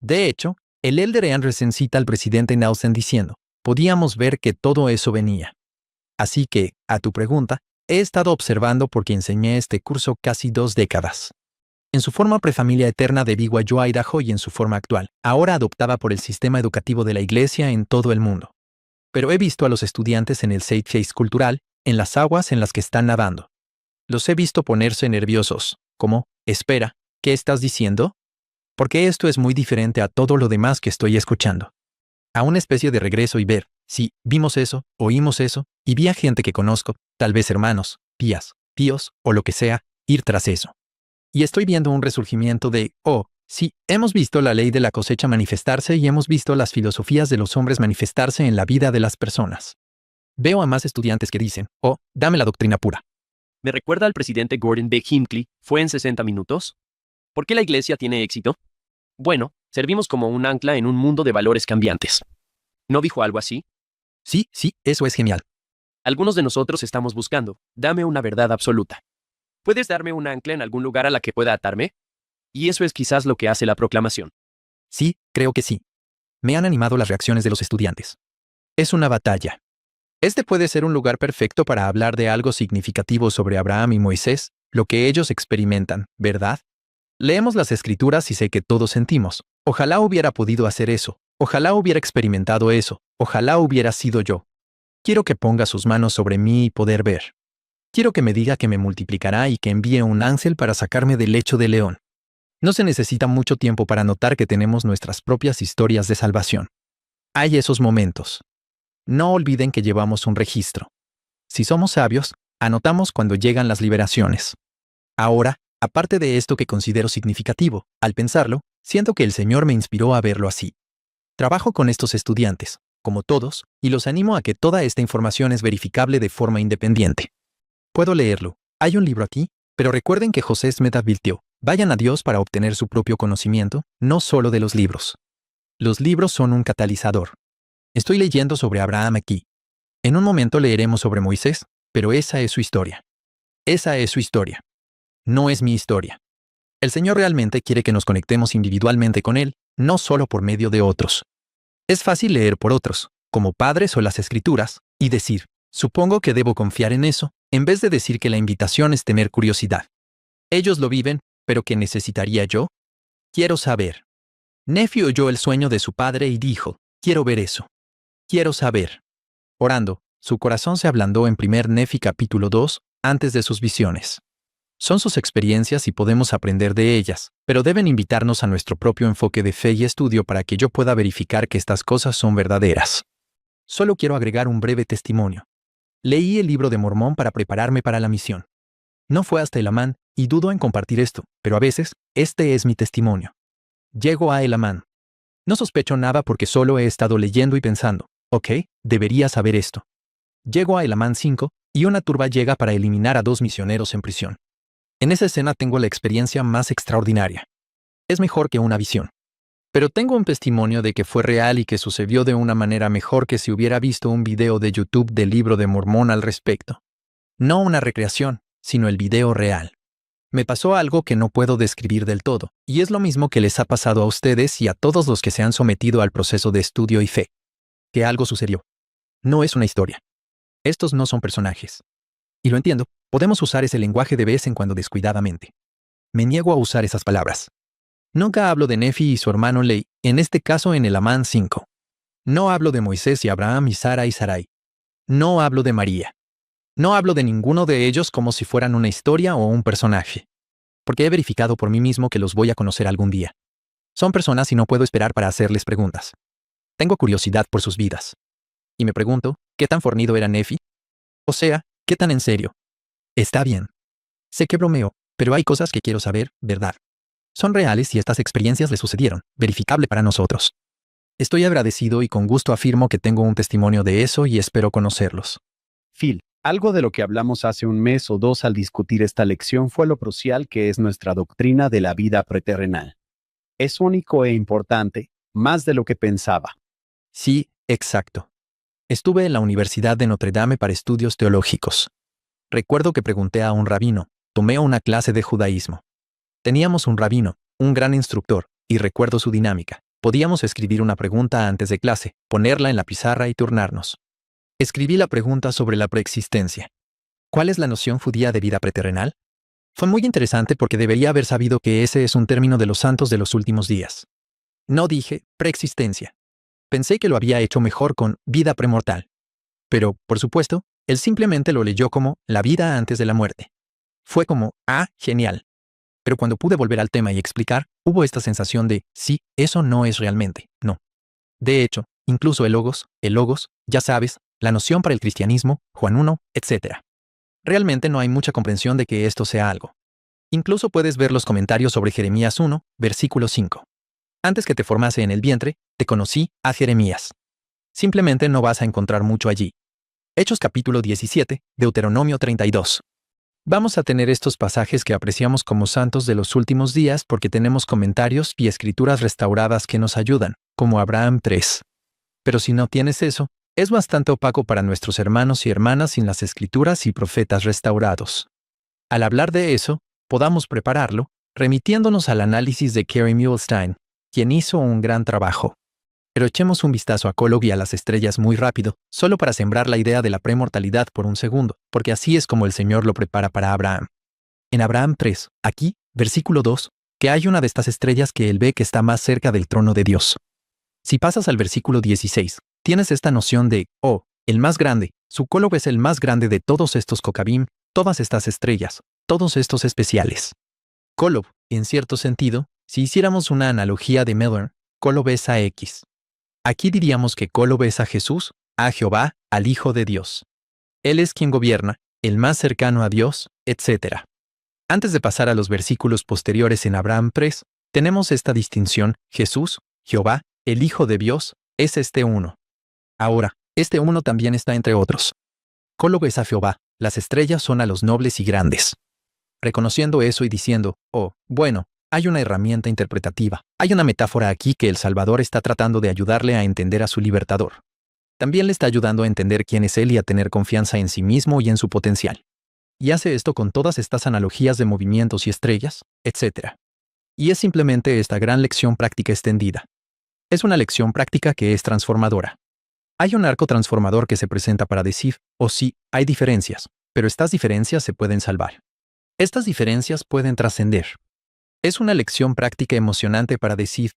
De hecho, el Elder Anderson cita al presidente Nelson diciendo, podíamos ver que todo eso venía. Así que, a tu pregunta, he estado observando porque enseñé este curso casi 2 décadas. En su forma prefamilia eterna de BYU Idaho y en su forma actual, ahora adoptada por el sistema educativo de la Iglesia en todo el mundo. Pero he visto a los estudiantes en el safe face cultural, en las aguas en las que están nadando. Los he visto ponerse nerviosos, como, espera, ¿qué estás diciendo? Porque esto es muy diferente a todo lo demás que estoy escuchando. A una especie de regreso y ver, sí, vimos eso, oímos eso, y vi a gente que conozco, tal vez hermanos, tías, tíos, o lo que sea, ir tras eso. Y estoy viendo un resurgimiento de, oh, sí, hemos visto la ley de la cosecha manifestarse y hemos visto las filosofías de los hombres manifestarse en la vida de las personas. Veo a más estudiantes que dicen, oh, dame la doctrina pura. Me recuerda al presidente Gordon B. Hinckley, ¿fue en 60 minutos? ¿Por qué la iglesia tiene éxito? Bueno, servimos como un ancla en un mundo de valores cambiantes. ¿No dijo algo así? Sí, eso es genial. Algunos de nosotros estamos buscando, dame una verdad absoluta. ¿Puedes darme un ancla en algún lugar a la que pueda atarme? Y eso es quizás lo que hace la proclamación. Sí, creo que sí. Me han animado las reacciones de los estudiantes. Es una batalla. Este puede ser un lugar perfecto para hablar de algo significativo sobre Abraham y Moisés, lo que ellos experimentan, ¿verdad? Leemos las escrituras y sé que todos sentimos. Ojalá hubiera podido hacer eso. Ojalá hubiera experimentado eso. Ojalá hubiera sido yo. Quiero que ponga sus manos sobre mí y poder ver. Quiero que me diga que me multiplicará y que envíe un ángel para sacarme del lecho de león. No se necesita mucho tiempo para notar que tenemos nuestras propias historias de salvación. Hay esos momentos. No olviden que llevamos un registro. Si somos sabios, anotamos cuando llegan las liberaciones. Ahora, aparte de esto que considero significativo, al pensarlo, siento que el Señor me inspiró a verlo así. Trabajo con estos estudiantes, como todos, y los animo a que toda esta información es verificable de forma independiente. Puedo leerlo. Hay un libro aquí, pero recuerden que José Smith advirtió, vayan a Dios para obtener su propio conocimiento, no solo de los libros. Los libros son un catalizador. Estoy leyendo sobre Abraham aquí. En un momento leeremos sobre Moisés, pero esa es su historia. Esa es su historia. No es mi historia. El Señor realmente quiere que nos conectemos individualmente con Él, no solo por medio de otros. Es fácil leer por otros, como padres o las escrituras, y decir, supongo que debo confiar en eso, en vez de decir que la invitación es tener curiosidad. Ellos lo viven, pero ¿qué necesitaría yo? Quiero saber. Nefi oyó el sueño de su padre y dijo, quiero ver eso. Quiero saber. Orando, su corazón se ablandó en 1 Nefi capítulo 2, antes de sus visiones. Son sus experiencias y podemos aprender de ellas, pero deben invitarnos a nuestro propio enfoque de fe y estudio para que yo pueda verificar que estas cosas son verdaderas. Solo quiero agregar un breve testimonio. Leí el libro de Mormón para prepararme para la misión. No fue hasta Elamán, y dudo en compartir esto, pero a veces, este es mi testimonio. Llego a Elamán. No sospecho nada porque solo he estado leyendo y pensando, ok, debería saber esto. Llego a Elamán 5, y una turba llega para eliminar a 2 misioneros en prisión. En esa escena tengo la experiencia más extraordinaria. Es mejor que una visión. Pero tengo un testimonio de que fue real y que sucedió de una manera mejor que si hubiera visto un video de YouTube del libro de Mormón al respecto. No una recreación, sino el video real. Me pasó algo que no puedo describir del todo, y es lo mismo que les ha pasado a ustedes y a todos los que se han sometido al proceso de estudio y fe. Que algo sucedió. No es una historia. Estos no son personajes. Y lo entiendo, podemos usar ese lenguaje de vez en cuando descuidadamente. Me niego a usar esas palabras. Nunca hablo de Nefi y su hermano Lei, en este caso en el Amán 5. No hablo de Moisés y Abraham y Sara y Sarai. No hablo de María. No hablo de ninguno de ellos como si fueran una historia o un personaje. Porque he verificado por mí mismo que los voy a conocer algún día. Son personas y no puedo esperar para hacerles preguntas. Tengo curiosidad por sus vidas. Y me pregunto, ¿qué tan fornido era Nefi? O sea, ¿qué tan en serio? Está bien. Sé que bromeo, pero hay cosas que quiero saber, ¿verdad? Son reales y estas experiencias le sucedieron, verificable para nosotros. Estoy agradecido y con gusto afirmo que tengo un testimonio de eso y espero conocerlos. Phil, algo de lo que hablamos hace un mes o dos al discutir esta lección fue lo crucial que es nuestra doctrina de la vida preterrenal. Es único e importante, más de lo que pensaba. Sí, exacto. Estuve en la Universidad de Notre Dame para estudios teológicos. Recuerdo que pregunté a un rabino, tomé una clase de judaísmo. Teníamos un rabino, un gran instructor, y recuerdo su dinámica. Podíamos escribir una pregunta antes de clase, ponerla en la pizarra y turnarnos. Escribí la pregunta sobre la preexistencia. ¿Cuál es la noción judía de vida preterrenal? Fue muy interesante porque debería haber sabido que ese es un término de los santos de los últimos días. No dije preexistencia. Pensé que lo había hecho mejor con vida premortal. Pero, por supuesto, él simplemente lo leyó como la vida antes de la muerte. Fue como, genial. Pero cuando pude volver al tema y explicar, hubo esta sensación de, sí, eso no es realmente, no. De hecho, incluso el logos, ya sabes, la noción para el cristianismo, Juan 1, etc. Realmente no hay mucha comprensión de que esto sea algo. Incluso puedes ver los comentarios sobre Jeremías 1, versículo 5. Antes que te formase en el vientre, te conocí, a Jeremías. Simplemente no vas a encontrar mucho allí. Hechos capítulo 17, Deuteronomio 32. Vamos a tener estos pasajes que apreciamos como santos de los últimos días porque tenemos comentarios y escrituras restauradas que nos ayudan, como Abraham 3. Pero si no tienes eso, es bastante opaco para nuestros hermanos y hermanas sin las escrituras y profetas restaurados. Al hablar de eso, podamos prepararlo, remitiéndonos al análisis de Kerry Muhlestein, quien hizo un gran trabajo. Pero echemos un vistazo a Kolob y a las estrellas muy rápido, solo para sembrar la idea de la premortalidad por un segundo, porque así es como el Señor lo prepara para Abraham. En Abraham 3, aquí, versículo 2, que hay una de estas estrellas que él ve que está más cerca del trono de Dios. Si pasas al versículo 16, tienes esta noción de, el más grande, su Kolob es el más grande de todos estos Kokabim, todas estas estrellas, todos estos especiales. Kolob, en cierto sentido, si hiciéramos una analogía de Miller, Kolob es a X. Aquí diríamos que Kolob es a Jesús, a Jehová, al Hijo de Dios. Él es quien gobierna, el más cercano a Dios, etc. Antes de pasar a los versículos posteriores en Abraham 3, tenemos esta distinción, Jesús, Jehová, el Hijo de Dios, es este uno. Ahora, este uno también está entre otros. Kolob es a Jehová, las estrellas son a los nobles y grandes. Reconociendo eso y diciendo, bueno, hay una herramienta interpretativa, hay una metáfora aquí que el Salvador está tratando de ayudarle a entender a su libertador. También le está ayudando a entender quién es él y a tener confianza en sí mismo y en su potencial. Y hace esto con todas estas analogías de movimientos y estrellas, etc. Y es simplemente esta gran lección práctica extendida. Es una lección práctica que es transformadora. Hay un arco transformador que se presenta para decir, sí, hay diferencias, pero estas diferencias se pueden salvar. Estas diferencias pueden trascender. Es una lección práctica emocionante para decir,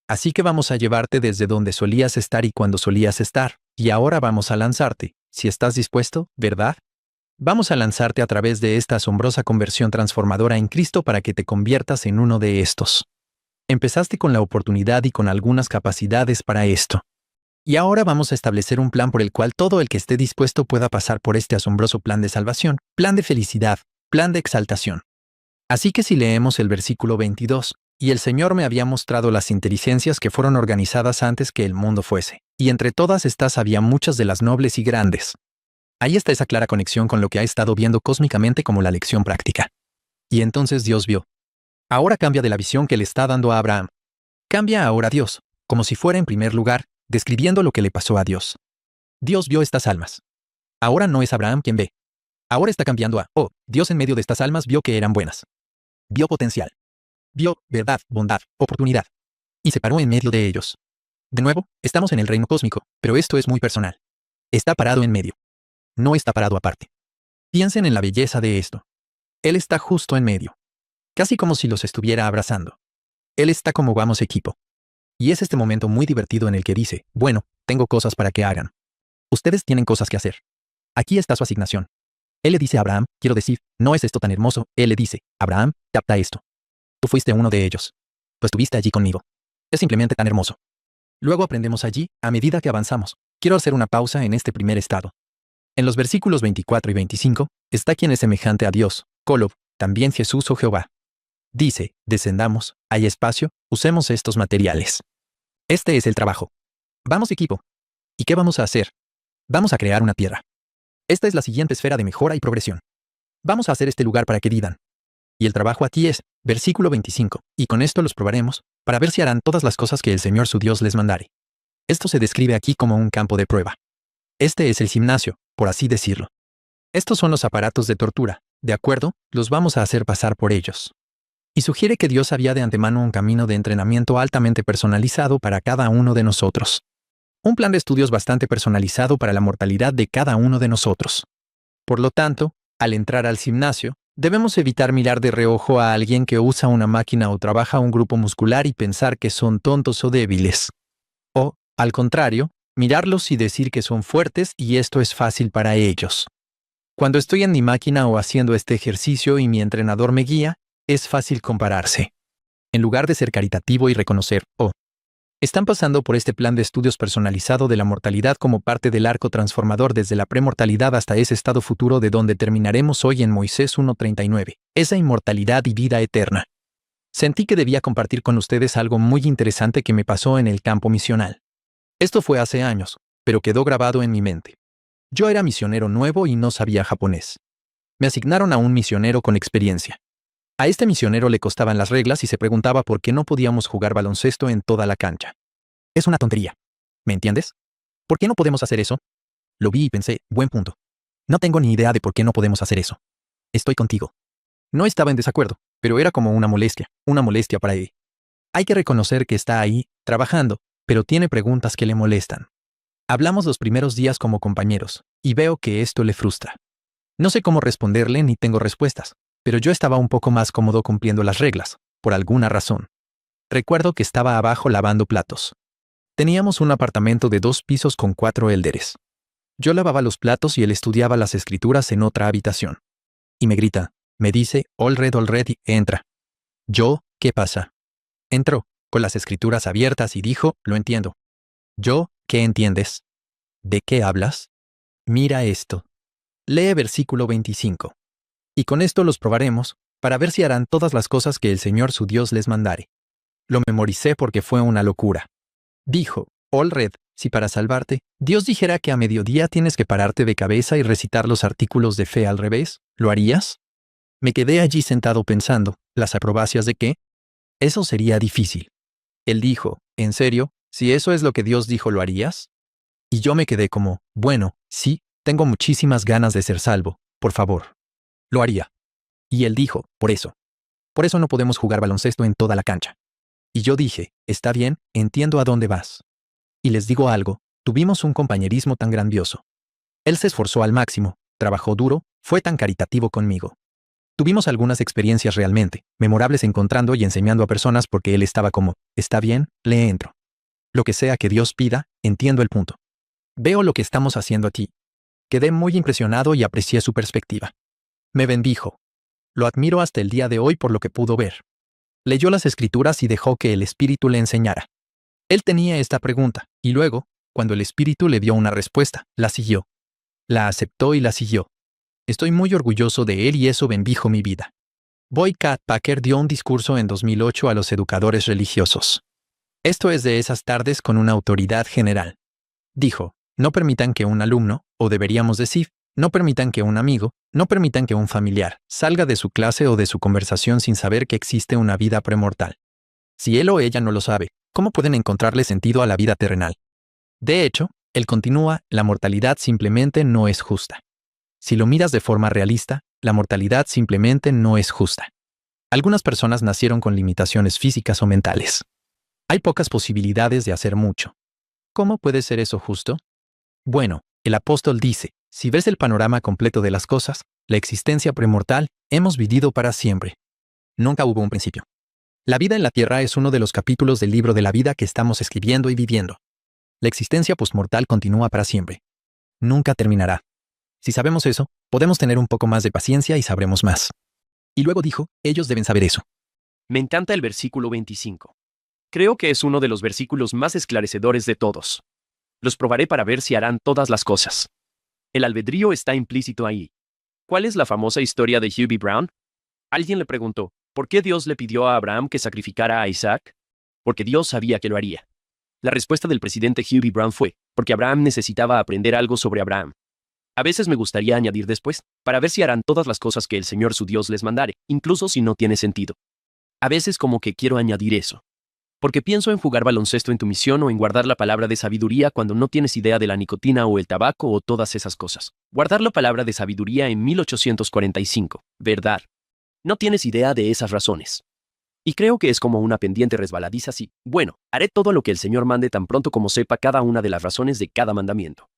así que vamos a llevarte desde donde solías estar y cuando solías estar, y ahora vamos a lanzarte, si estás dispuesto, ¿verdad? Vamos a lanzarte a través de esta asombrosa conversión transformadora en Cristo para que te conviertas en uno de estos. Empezaste con la oportunidad y con algunas capacidades para esto. Y ahora vamos a establecer un plan por el cual todo el que esté dispuesto pueda pasar por este asombroso plan de salvación, plan de felicidad, plan de exaltación. Así que si leemos el versículo 22, y el Señor me había mostrado las inteligencias que fueron organizadas antes que el mundo fuese, y entre todas estas había muchas de las nobles y grandes. Ahí está esa clara conexión con lo que ha estado viendo cósmicamente como la lección práctica. Y entonces Dios vio. Ahora cambia de la visión que le está dando a Abraham. Cambia ahora a Dios, como si fuera en primer lugar, describiendo lo que le pasó a Dios. Dios vio estas almas. Ahora no es Abraham quien ve. Ahora está cambiando a, oh, Dios en medio de estas almas vio que eran buenas. Vio potencial. Vio verdad, bondad, oportunidad. Y se paró en medio de ellos. De nuevo, estamos en el reino cósmico, pero esto es muy personal. Está parado en medio. No está parado aparte. Piensen en la belleza de esto. Él está justo en medio. Casi como si los estuviera abrazando. Él está como vamos equipo. Y es este momento muy divertido en el que dice, bueno, tengo cosas para que hagan. Ustedes tienen cosas que hacer. Aquí está su asignación. Él le dice a Abraham, quiero decir, no es esto tan hermoso. Él le dice, Abraham, capta esto. Tú fuiste uno de ellos. Tú estuviste allí conmigo. Es simplemente tan hermoso. Luego aprendemos allí, a medida que avanzamos. Quiero hacer una pausa en este primer estado. En los versículos 24 y 25, está quien es semejante a Dios, Kolob, también Jesús o Jehová. Dice, descendamos, hay espacio, usemos estos materiales. Este es el trabajo. Vamos equipo. ¿Y qué vamos a hacer? Vamos a crear una tierra. Esta es la siguiente esfera de mejora y progresión. Vamos a hacer este lugar para que vivan. Y el trabajo aquí es, versículo 25, y con esto los probaremos, para ver si harán todas las cosas que el Señor su Dios les mandare. Esto se describe aquí como un campo de prueba. Este es el gimnasio, por así decirlo. Estos son los aparatos de tortura, ¿de acuerdo? Los vamos a hacer pasar por ellos. Y sugiere que Dios había de antemano un camino de entrenamiento altamente personalizado para cada uno de nosotros. Un plan de estudios bastante personalizado para la mortalidad de cada uno de nosotros. Por lo tanto, al entrar al gimnasio, debemos evitar mirar de reojo a alguien que usa una máquina o trabaja un grupo muscular y pensar que son tontos o débiles. O, al contrario, mirarlos y decir que son fuertes y esto es fácil para ellos. Cuando estoy en mi máquina o haciendo este ejercicio y mi entrenador me guía, es fácil compararse. En lugar de ser caritativo y reconocer, oh, están pasando por este plan de estudios personalizado de la mortalidad como parte del arco transformador desde la premortalidad hasta ese estado futuro de donde terminaremos hoy en Moisés 1:39, esa inmortalidad y vida eterna. Sentí que debía compartir con ustedes algo muy interesante que me pasó en el campo misional. Esto fue hace años, pero quedó grabado en mi mente. Yo era misionero nuevo y no sabía japonés. Me asignaron a un misionero con experiencia. A este misionero le costaban las reglas y se preguntaba por qué no podíamos jugar baloncesto en toda la cancha. Es una tontería. ¿Me entiendes? ¿Por qué no podemos hacer eso? Lo vi y pensé, buen punto. No tengo ni idea de por qué no podemos hacer eso. Estoy contigo. No estaba en desacuerdo, pero era como una molestia para él. Hay que reconocer que está ahí, trabajando, pero tiene preguntas que le molestan. Hablamos los primeros días como compañeros, y veo que esto le frustra. No sé cómo responderle ni tengo respuestas, pero yo estaba un poco más cómodo cumpliendo las reglas, por alguna razón. Recuerdo que estaba abajo lavando platos. Teníamos un apartamento de 2 pisos con 4 élderes. Yo lavaba los platos y él estudiaba las escrituras en otra habitación. Y me grita, me dice, Olred, entra. Yo, ¿qué pasa? Entró, con las escrituras abiertas y dijo, lo entiendo. Yo, ¿qué entiendes? ¿De qué hablas? Mira esto. Lee versículo 25. Y con esto los probaremos, para ver si harán todas las cosas que el Señor su Dios les mandare. Lo memoricé porque fue una locura. Dijo, Olred, si para salvarte, Dios dijera que a mediodía tienes que pararte de cabeza y recitar los artículos de fe al revés, ¿lo harías? Me quedé allí sentado pensando, ¿las acrobacias de qué? Eso sería difícil. Él dijo, ¿en serio? Si eso es lo que Dios dijo, ¿lo harías? Y yo me quedé como, bueno, sí, tengo muchísimas ganas de ser salvo, por favor. Lo haría. Y él dijo, por eso no podemos jugar baloncesto en toda la cancha. Y yo dije, está bien, entiendo a dónde vas. Y les digo algo, tuvimos un compañerismo tan grandioso. Él se esforzó al máximo, trabajó duro, fue tan caritativo conmigo. Tuvimos algunas experiencias realmente memorables encontrando y enseñando a personas porque él estaba como, está bien, le entro. Lo que sea que Dios pida, entiendo el punto. Veo lo que estamos haciendo aquí. Quedé muy impresionado y aprecié su perspectiva. Me bendijo. Lo admiro hasta el día de hoy por lo que pudo ver. Leyó las escrituras y dejó que el Espíritu le enseñara. Él tenía esta pregunta, y luego, cuando el Espíritu le dio una respuesta, la siguió. La aceptó y la siguió. Estoy muy orgulloso de él y eso bendijo mi vida. Boycott Packer dio un discurso en 2008 a los educadores religiosos. Esto es de esas tardes con una autoridad general. Dijo, no permitan que un alumno, o deberíamos decir, no permitan que un amigo, no permitan que un familiar, salga de su clase o de su conversación sin saber que existe una vida premortal. Si él o ella no lo sabe, ¿cómo pueden encontrarle sentido a la vida terrenal? De hecho, él continúa, la mortalidad simplemente no es justa. Si lo miras de forma realista, la mortalidad simplemente no es justa. Algunas personas nacieron con limitaciones físicas o mentales. Hay pocas posibilidades de hacer mucho. ¿Cómo puede ser eso justo? Bueno, el apóstol dice, si ves el panorama completo de las cosas, la existencia premortal, hemos vivido para siempre. Nunca hubo un principio. La vida en la tierra es uno de los capítulos del libro de la vida que estamos escribiendo y viviendo. La existencia postmortal continúa para siempre. Nunca terminará. Si sabemos eso, podemos tener un poco más de paciencia y sabremos más. Y luego dijo, ellos deben saber eso. Me encanta el versículo 25. Creo que es uno de los versículos más esclarecedores de todos. Los probaré para ver si harán todas las cosas. El albedrío está implícito ahí. ¿Cuál es la famosa historia de Hubie Brown? Alguien le preguntó, ¿por qué Dios le pidió a Abraham que sacrificara a Isaac? Porque Dios sabía que lo haría. La respuesta del presidente Hubie Brown fue, porque Abraham necesitaba aprender algo sobre Abraham. A veces me gustaría añadir después, para ver si harán todas las cosas que el Señor su Dios les mandare, incluso si no tiene sentido. A veces como que quiero añadir eso. Porque pienso en jugar baloncesto en tu misión o en guardar la palabra de sabiduría cuando no tienes idea de la nicotina o el tabaco o todas esas cosas. Guardar la palabra de sabiduría en 1845, ¿verdad? No tienes idea de esas razones. Y creo que es como una pendiente resbaladiza así. Bueno, haré todo lo que el Señor mande tan pronto como sepa cada una de las razones de cada mandamiento.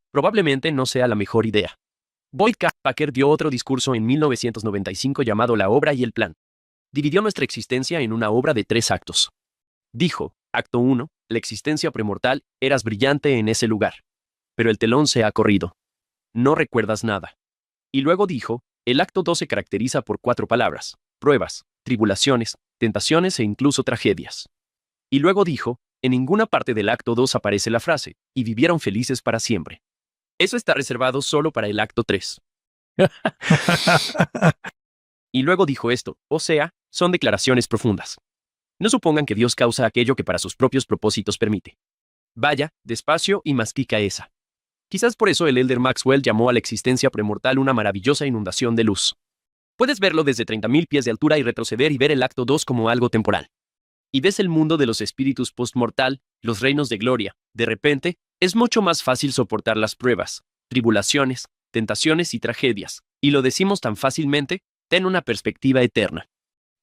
Probablemente no sea la mejor idea. Boyd K. Packer dio otro discurso en 1995 llamado La obra y el plan. Dividió nuestra existencia en una obra de 3 actos. Dijo, acto 1, la existencia premortal, eras brillante en ese lugar. Pero el telón se ha corrido. No recuerdas nada. Y luego dijo, el acto 2 se caracteriza por 4 palabras, pruebas, tribulaciones, tentaciones e incluso tragedias. Y luego dijo, en ninguna parte del acto 2 aparece la frase, y vivieron felices para siempre. Eso está reservado solo para el acto 3. Y luego dijo esto, o sea, son declaraciones profundas. No supongan que Dios causa aquello que para sus propios propósitos permite. Vaya, despacio y mastica esa. Quizás por eso el Elder Maxwell llamó a la existencia premortal una maravillosa inundación de luz. Puedes verlo desde 30.000 pies de altura y retroceder y ver el acto 2 como algo temporal. Y ves el mundo de los espíritus postmortal, los reinos de gloria. De repente, es mucho más fácil soportar las pruebas, tribulaciones, tentaciones y tragedias. Y lo decimos tan fácilmente, ten una perspectiva eterna.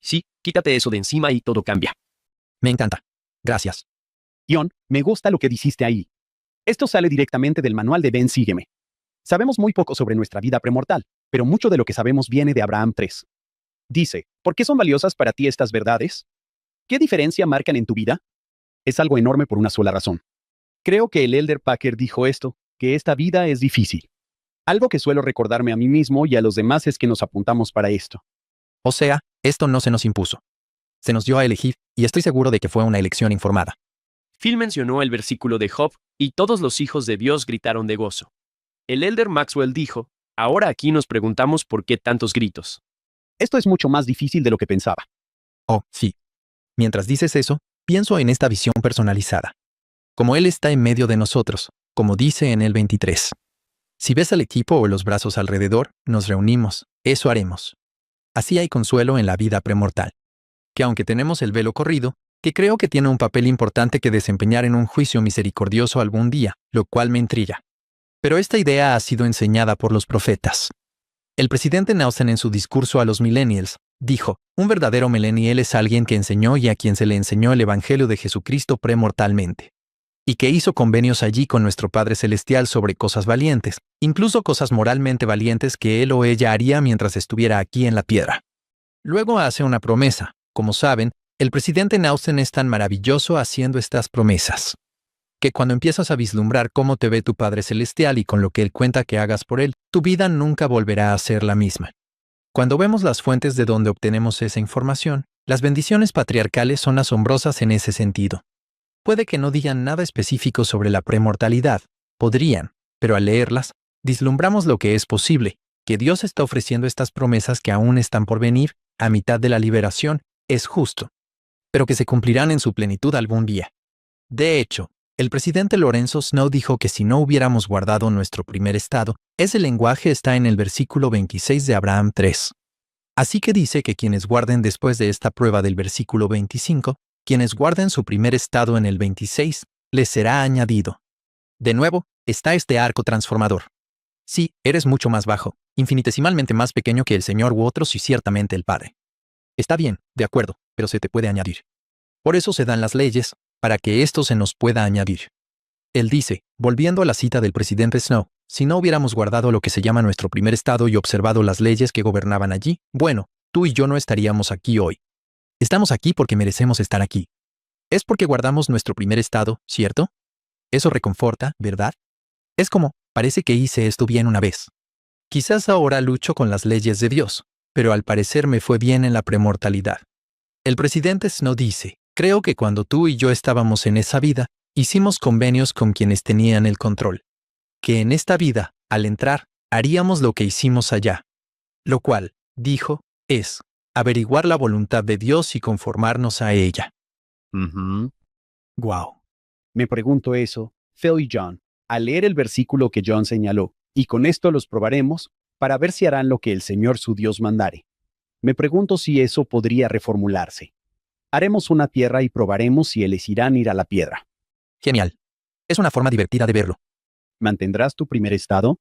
Sí, quítate eso de encima y todo cambia. Me encanta. Gracias. John, me gusta lo que dijiste ahí. Esto sale directamente del manual de Ben Sígueme. Sabemos muy poco sobre nuestra vida premortal, pero mucho de lo que sabemos viene de Abraham 3. Dice, ¿por qué son valiosas para ti estas verdades? ¿Qué diferencia marcan en tu vida? Es algo enorme por una sola razón. Creo que el Elder Packer dijo esto, que esta vida es difícil. Algo que suelo recordarme a mí mismo y a los demás es que nos apuntamos para esto. O sea, esto no se nos impuso. Se nos dio a elegir, y estoy seguro de que fue una elección informada. Phil mencionó el versículo de Job, y todos los hijos de Dios gritaron de gozo. El Elder Maxwell dijo, ahora aquí nos preguntamos por qué tantos gritos. Esto es mucho más difícil de lo que pensaba. Oh, sí. Mientras dices eso, pienso en esta visión personalizada. Como Él está en medio de nosotros, como dice en el 23. Si ves al equipo o los brazos alrededor, nos reunimos, eso haremos. Así hay consuelo en la vida premortal. Que aunque tenemos el velo corrido, que creo que tiene un papel importante que desempeñar en un juicio misericordioso algún día, lo cual me intriga. Pero esta idea ha sido enseñada por los profetas. El presidente Nelson en su discurso a los millennials dijo, un verdadero millennial es alguien que enseñó y a quien se le enseñó el Evangelio de Jesucristo premortalmente. Y que hizo convenios allí con nuestro Padre Celestial sobre cosas valientes, incluso cosas moralmente valientes que él o ella haría mientras estuviera aquí en la piedra. Luego hace una promesa. Como saben, el presidente Nelson es tan maravilloso haciendo estas promesas, que cuando empiezas a vislumbrar cómo te ve tu Padre Celestial y con lo que Él cuenta que hagas por Él, tu vida nunca volverá a ser la misma. Cuando vemos las fuentes de donde obtenemos esa información, las bendiciones patriarcales son asombrosas en ese sentido. Puede que no digan nada específico sobre la premortalidad, podrían, pero al leerlas, vislumbramos lo que es posible, que Dios está ofreciendo estas promesas que aún están por venir, a mitad de la liberación, es justo, pero que se cumplirán en su plenitud algún día. De hecho, el presidente Lorenzo Snow dijo que si no hubiéramos guardado nuestro primer estado, ese lenguaje está en el versículo 26 de Abraham 3. Así que dice que quienes guarden después de esta prueba del versículo 25, quienes guarden su primer estado en el 26, les será añadido. De nuevo, está este arco transformador. Sí, eres mucho más bajo, infinitesimalmente más pequeño que el Señor u otros y ciertamente el Padre. Está bien, de acuerdo, pero se te puede añadir. Por eso se dan las leyes, para que esto se nos pueda añadir. Él dice, volviendo a la cita del presidente Snow, si no hubiéramos guardado lo que se llama nuestro primer estado y observado las leyes que gobernaban allí, bueno, tú y yo no estaríamos aquí hoy. Estamos aquí porque merecemos estar aquí. Es porque guardamos nuestro primer estado, ¿cierto? Eso reconforta, ¿verdad? Es como, parece que hice esto bien una vez. Quizás ahora lucho con las leyes de Dios, pero al parecer me fue bien en la premortalidad. El presidente Snow dice, creo que cuando tú y yo estábamos en esa vida, hicimos convenios con quienes tenían el control. Que en esta vida, al entrar, haríamos lo que hicimos allá. Lo cual, dijo, es averiguar la voluntad de Dios y conformarnos a ella. Wow. Me pregunto eso, Phil y John, al leer el versículo que John señaló, y con esto los probaremos, para ver si harán lo que el Señor su Dios mandare. Me pregunto si eso podría reformularse. Haremos una tierra y probaremos si elegirán ir a la piedra. Genial. Es una forma divertida de verlo. ¿Mantendrás tu primer estado?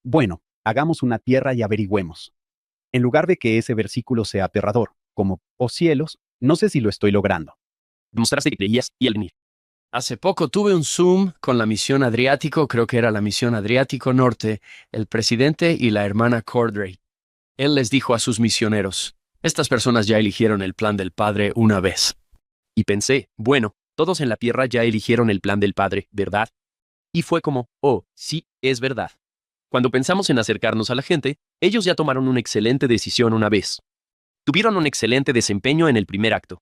Bueno, hagamos una tierra y averigüemos. En lugar de que ese versículo sea aterrador, como, oh cielos, no sé si lo estoy logrando. Demostraste que creías y al venir. Hace poco tuve un Zoom con la misión Adriático, creo que era la misión Adriático Norte, el presidente y la hermana Cordray. Él les dijo a sus misioneros, estas personas ya eligieron el plan del Padre una vez. Y pensé, bueno, todos en la tierra ya eligieron el plan del Padre, ¿verdad? Y fue como, oh, sí, es verdad. Cuando pensamos en acercarnos a la gente, ellos ya tomaron una excelente decisión una vez. Tuvieron un excelente desempeño en el primer acto.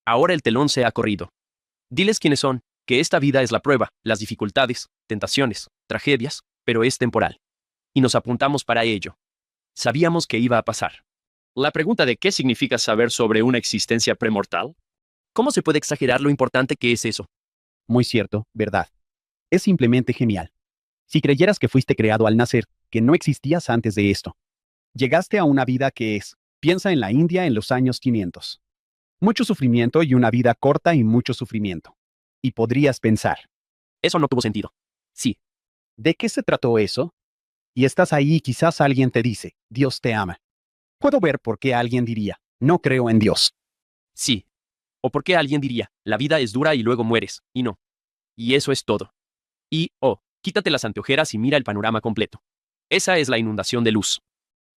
Ahora el telón se ha corrido. Diles quiénes son, que esta vida es la prueba, las dificultades, tentaciones, tragedias, pero es temporal. Y nos apuntamos para ello. Sabíamos que iba a pasar. La pregunta de qué significa saber sobre una existencia premortal. ¿Cómo se puede exagerar lo importante que es eso? Muy cierto, ¿verdad? Es simplemente genial. Si creyeras que fuiste creado al nacer, que no existías antes de esto. Llegaste a una vida que es, piensa en la India en los años 500. Mucho sufrimiento y una vida corta y mucho sufrimiento. Y podrías pensar, Eso no tuvo sentido. Sí, ¿de qué se trató eso? Y estás ahí y quizás alguien te dice, Dios te ama. Puedo ver por qué alguien diría, no creo en Dios. sí. ¿O por qué alguien diría, la vida es dura y luego mueres, y no? Y eso es todo. Y, oh, quítate las anteojeras y mira el panorama completo. Esa es la inundación de luz.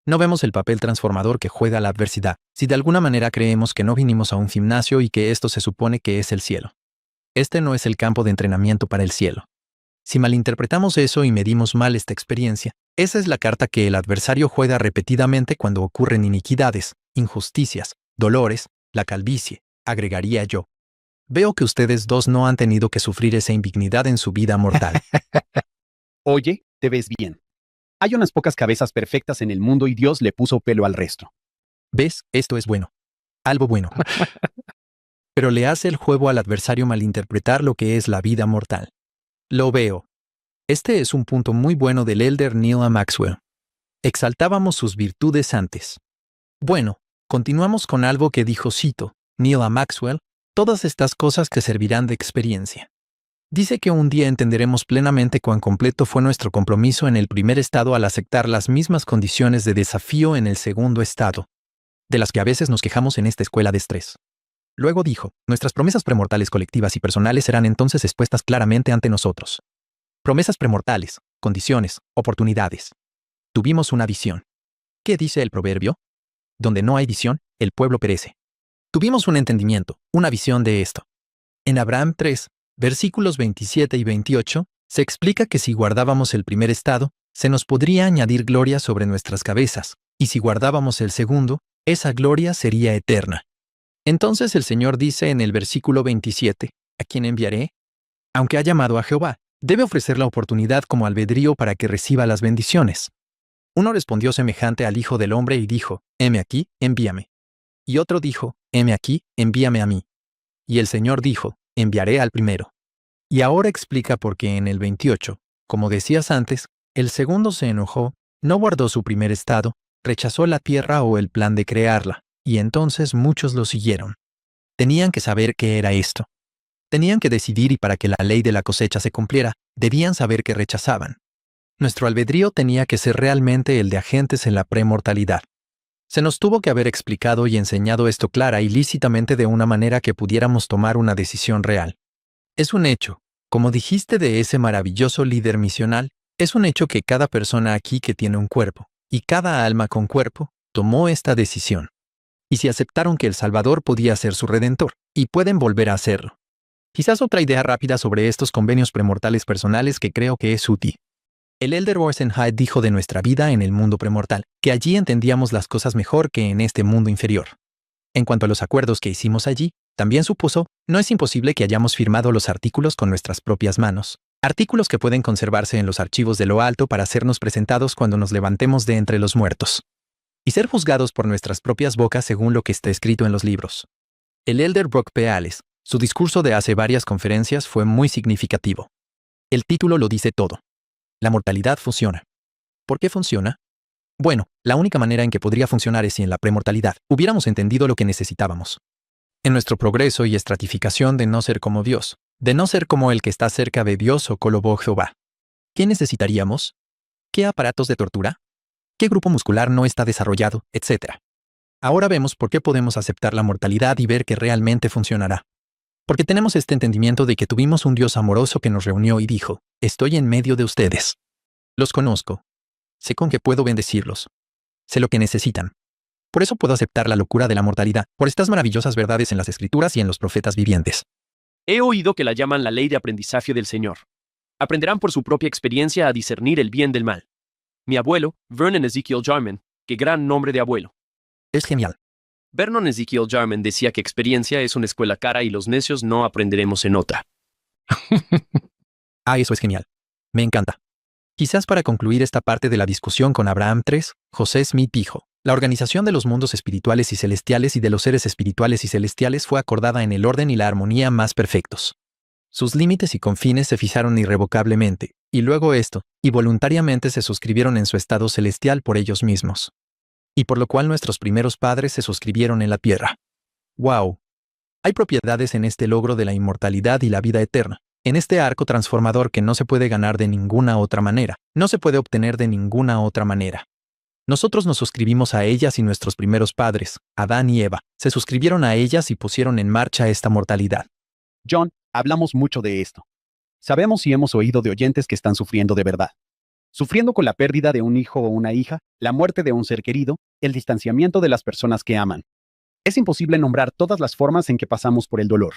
No vemos el papel transformador que juega la adversidad, si de alguna manera creemos que no vinimos a un gimnasio y que esto se supone que es el cielo. Este no es el campo de entrenamiento para el cielo. Si malinterpretamos eso y medimos mal esta experiencia, esa es la carta que el adversario juega repetidamente cuando ocurren iniquidades, injusticias, dolores, la calvicie, agregaría yo. Veo que ustedes dos no han tenido que sufrir esa indignidad en su vida mortal. Oye, te ves bien. Hay unas pocas cabezas perfectas en el mundo y Dios le puso pelo al resto. ¿Ves? Esto es bueno. Algo bueno. Pero le hace el juego al adversario malinterpretar lo que es la vida mortal. Lo veo. Este es un punto muy bueno del elder Neil A. Maxwell. Exaltábamos sus virtudes antes. Bueno, continuamos con algo que dijo cito, Neil A. Maxwell, todas estas cosas que servirán de experiencia. Dice que un día entenderemos plenamente cuán completo fue nuestro compromiso en el primer estado al aceptar las mismas condiciones de desafío en el segundo estado, de las que a veces nos quejamos en esta escuela de estrés. Luego dijo, nuestras promesas premortales colectivas y personales serán entonces expuestas claramente ante nosotros. Promesas premortales, condiciones, oportunidades. Tuvimos una visión. ¿Qué dice el proverbio? Donde no hay visión, el pueblo perece. Tuvimos un entendimiento, una visión de esto. En Abraham 3, versículos 27 y 28, se explica que si guardábamos el primer estado, se nos podría añadir gloria sobre nuestras cabezas, y si guardábamos el segundo, esa gloria sería eterna. Entonces el Señor dice en el versículo 27, ¿a quién enviaré? Aunque ha llamado a Jehová, debe ofrecer la oportunidad como albedrío para que reciba las bendiciones. Uno respondió semejante al Hijo del Hombre y dijo, heme aquí, envíame. Y otro dijo, heme aquí, envíame a mí. Y el Señor dijo, enviaré al primero. Y ahora explica por qué en el 28, como decías antes, el segundo se enojó, no guardó su primer estado, rechazó la tierra o el plan de crearla, y entonces muchos lo siguieron. Tenían que saber qué era esto. Tenían que decidir y para que la ley de la cosecha se cumpliera, debían saber que rechazaban. Nuestro albedrío tenía que ser realmente el de agentes en la premortalidad. Se nos tuvo que haber explicado y enseñado esto clara y lícitamente de una manera que pudiéramos tomar una decisión real. Es un hecho, como dijiste de ese maravilloso líder misional, es un hecho que cada persona aquí que tiene un cuerpo, y cada alma con cuerpo, tomó esta decisión. Y si aceptaron que el Salvador podía ser su Redentor, y pueden volver a hacerlo. Quizás otra idea rápida sobre estos convenios premortales personales que creo que es útil. El Elder Orson Hyde dijo de nuestra vida en el mundo premortal, que allí entendíamos las cosas mejor que en este mundo inferior. En cuanto a los acuerdos que hicimos allí, también supuso, no es imposible que hayamos firmado los artículos con nuestras propias manos. Artículos que pueden conservarse en los archivos de lo alto para sernos presentados cuando nos levantemos de entre los muertos. Y ser juzgados por nuestras propias bocas según lo que está escrito en los libros. El Elder Brock Peales, su discurso de hace varias conferencias fue muy significativo. El título lo dice todo. La mortalidad funciona. ¿Por qué funciona? Bueno, la única manera en que podría funcionar es si en la premortalidad hubiéramos entendido lo que necesitábamos. En nuestro progreso y estratificación de no ser como Dios, de no ser como el que está cerca de Dios o Kolobo Jehová. ¿Qué necesitaríamos? ¿Qué aparatos de tortura? ¿Qué grupo muscular no está desarrollado, etcétera? Ahora vemos por qué podemos aceptar la mortalidad y ver que realmente funcionará. Porque tenemos este entendimiento de que tuvimos un Dios amoroso que nos reunió y dijo, estoy en medio de ustedes. Los conozco. Sé con qué puedo bendecirlos. Sé lo que necesitan. Por eso puedo aceptar la locura de la mortalidad, por estas maravillosas verdades en las Escrituras y en los profetas vivientes. He oído que la llaman la ley de aprendizaje del Señor. Aprenderán por su propia experiencia a discernir el bien del mal. Mi abuelo, Vernon Ezekiel Jarman, qué gran nombre de abuelo. Es genial. Vernon Ezekiel Jarman decía que experiencia es una escuela cara y los necios no aprenderemos en otra. Eso es genial. Me encanta. Quizás para concluir esta parte de la discusión con Abraham 3, José Smith dijo, la organización de los mundos espirituales y celestiales y de los seres espirituales y celestiales fue acordada en el orden y la armonía más perfectos. Sus límites y confines se fijaron irrevocablemente, y luego esto, y voluntariamente se suscribieron en su estado celestial por ellos mismos. Y por lo cual nuestros primeros padres se suscribieron en la tierra. ¡Wow! Hay propiedades en este logro de la inmortalidad y la vida eterna, en este arco transformador que no se puede ganar de ninguna otra manera, no se puede obtener de ninguna otra manera. Nosotros nos suscribimos a ellas y nuestros primeros padres, Adán y Eva, se suscribieron a ellas y pusieron en marcha esta mortalidad. John, hablamos mucho de esto. Sabemos y hemos oído de oyentes que están sufriendo de verdad. Sufriendo con la pérdida de un hijo o una hija, la muerte de un ser querido, el distanciamiento de las personas que aman. Es imposible nombrar todas las formas en que pasamos por el dolor.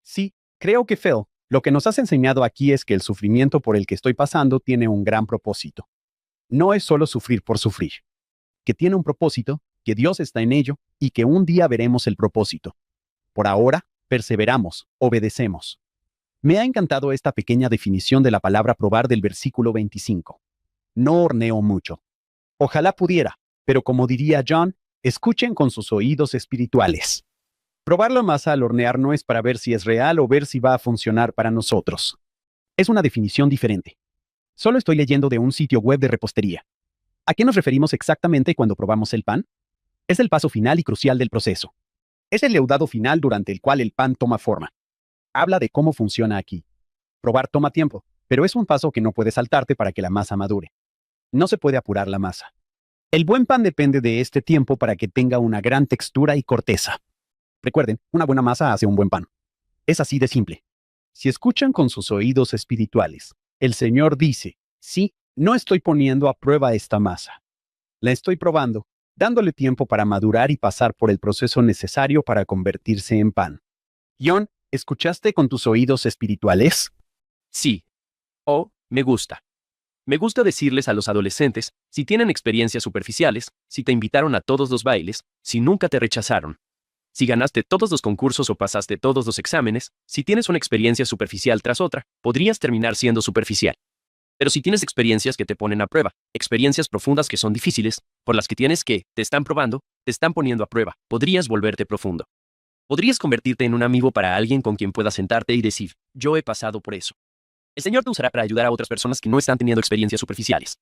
Sí, creo que Phil, lo que nos has enseñado aquí es que el sufrimiento por el que estoy pasando tiene un gran propósito. No es solo sufrir por sufrir. Que tiene un propósito, que Dios está en ello, y que un día veremos el propósito. Por ahora, perseveramos, obedecemos. Me ha encantado esta pequeña definición de la palabra probar del versículo 25. No horneo mucho. Ojalá pudiera, pero como diría John, escuchen con sus oídos espirituales. Probar la masa al hornear no es para ver si es real o ver si va a funcionar para nosotros. Es una definición diferente. Solo estoy leyendo de un sitio web de repostería. ¿A qué nos referimos exactamente cuando probamos el pan? Es el paso final y crucial del proceso. Es el leudado final durante el cual el pan toma forma. Habla de cómo funciona aquí. Probar toma tiempo, pero es un paso que no puedes saltarte para que la masa madure. No se puede apurar la masa. El buen pan depende de este tiempo para que tenga una gran textura y corteza. Recuerden, una buena masa hace un buen pan. Es así de simple. Si escuchan con sus oídos espirituales, el Señor dice, sí, no estoy poniendo a prueba esta masa. La estoy probando, dándole tiempo para madurar y pasar por el proceso necesario para convertirse en pan. John, ¿escuchaste con tus oídos espirituales? Sí. Me gusta. Me gusta decirles a los adolescentes, si tienen experiencias superficiales, si te invitaron a todos los bailes, si nunca te rechazaron. Si ganaste todos los concursos o pasaste todos los exámenes, si tienes una experiencia superficial tras otra, podrías terminar siendo superficial. Pero si tienes experiencias que te ponen a prueba, experiencias profundas que son difíciles, por las que te están probando, te están poniendo a prueba, podrías volverte profundo. Podrías convertirte en un amigo para alguien con quien puedas sentarte y decir, yo he pasado por eso. El Señor te usará para ayudar a otras personas que no están teniendo experiencias superficiales.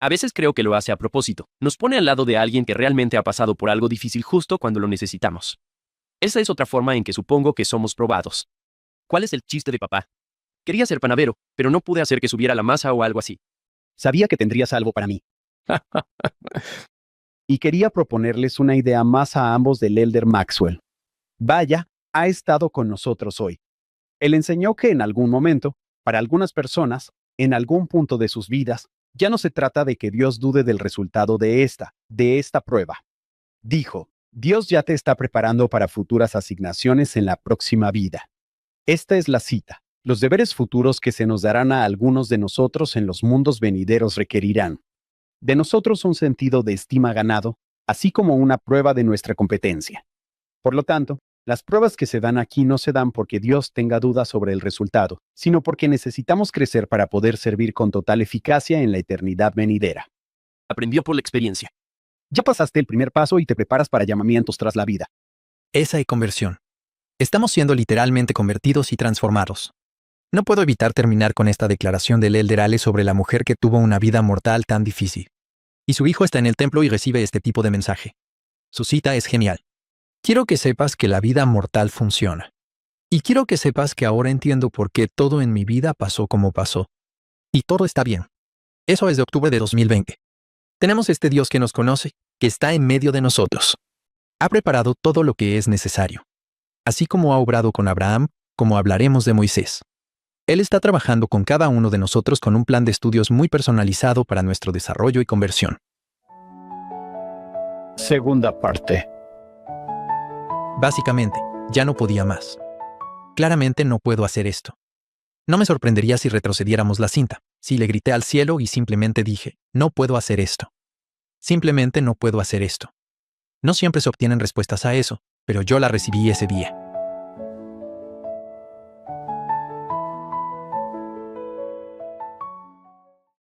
A veces creo que lo hace a propósito. Nos pone al lado de alguien que realmente ha pasado por algo difícil justo cuando lo necesitamos. Esa es otra forma en que supongo que somos probados. ¿Cuál es el chiste de papá? Quería ser panadero, pero no pude hacer que subiera la masa o algo así. Sabía que tendrías algo para mí. Y quería proponerles una idea más a ambos del Elder Maxwell. Vaya, ha estado con nosotros hoy. Él enseñó que en algún momento, para algunas personas, en algún punto de sus vidas, ya no se trata de que Dios dude del resultado de esta prueba. Dijo, Dios ya te está preparando para futuras asignaciones en la próxima vida. Esta es la cita. Los deberes futuros que se nos darán a algunos de nosotros en los mundos venideros requerirán de nosotros un sentido de estima ganado, así como una prueba de nuestra competencia. Por lo tanto, las pruebas que se dan aquí no se dan porque Dios tenga dudas sobre el resultado, sino porque necesitamos crecer para poder servir con total eficacia en la eternidad venidera. Aprendió por la experiencia. Ya pasaste el primer paso y te preparas para llamamientos tras la vida. Esa es conversión. Estamos siendo literalmente convertidos y transformados. No puedo evitar terminar con esta declaración del Elder Ale sobre la mujer que tuvo una vida mortal tan difícil. Y su hijo está en el templo y recibe este tipo de mensaje. Su cita es genial. Quiero que sepas que la vida mortal funciona. Y quiero que sepas que ahora entiendo por qué todo en mi vida pasó como pasó. Y todo está bien. Eso es de octubre de 2020. Tenemos este Dios que nos conoce, que está en medio de nosotros. Ha preparado todo lo que es necesario. Así como ha obrado con Abraham, como hablaremos de Moisés. Él está trabajando con cada uno de nosotros con un plan de estudios muy personalizado para nuestro desarrollo y conversión. Segunda parte. Básicamente, ya no podía más. Claramente no puedo hacer esto. No me sorprendería si retrocediéramos la cinta, si le grité al cielo y simplemente dije, no puedo hacer esto. Simplemente no puedo hacer esto. No siempre se obtienen respuestas a eso, pero yo la recibí ese día.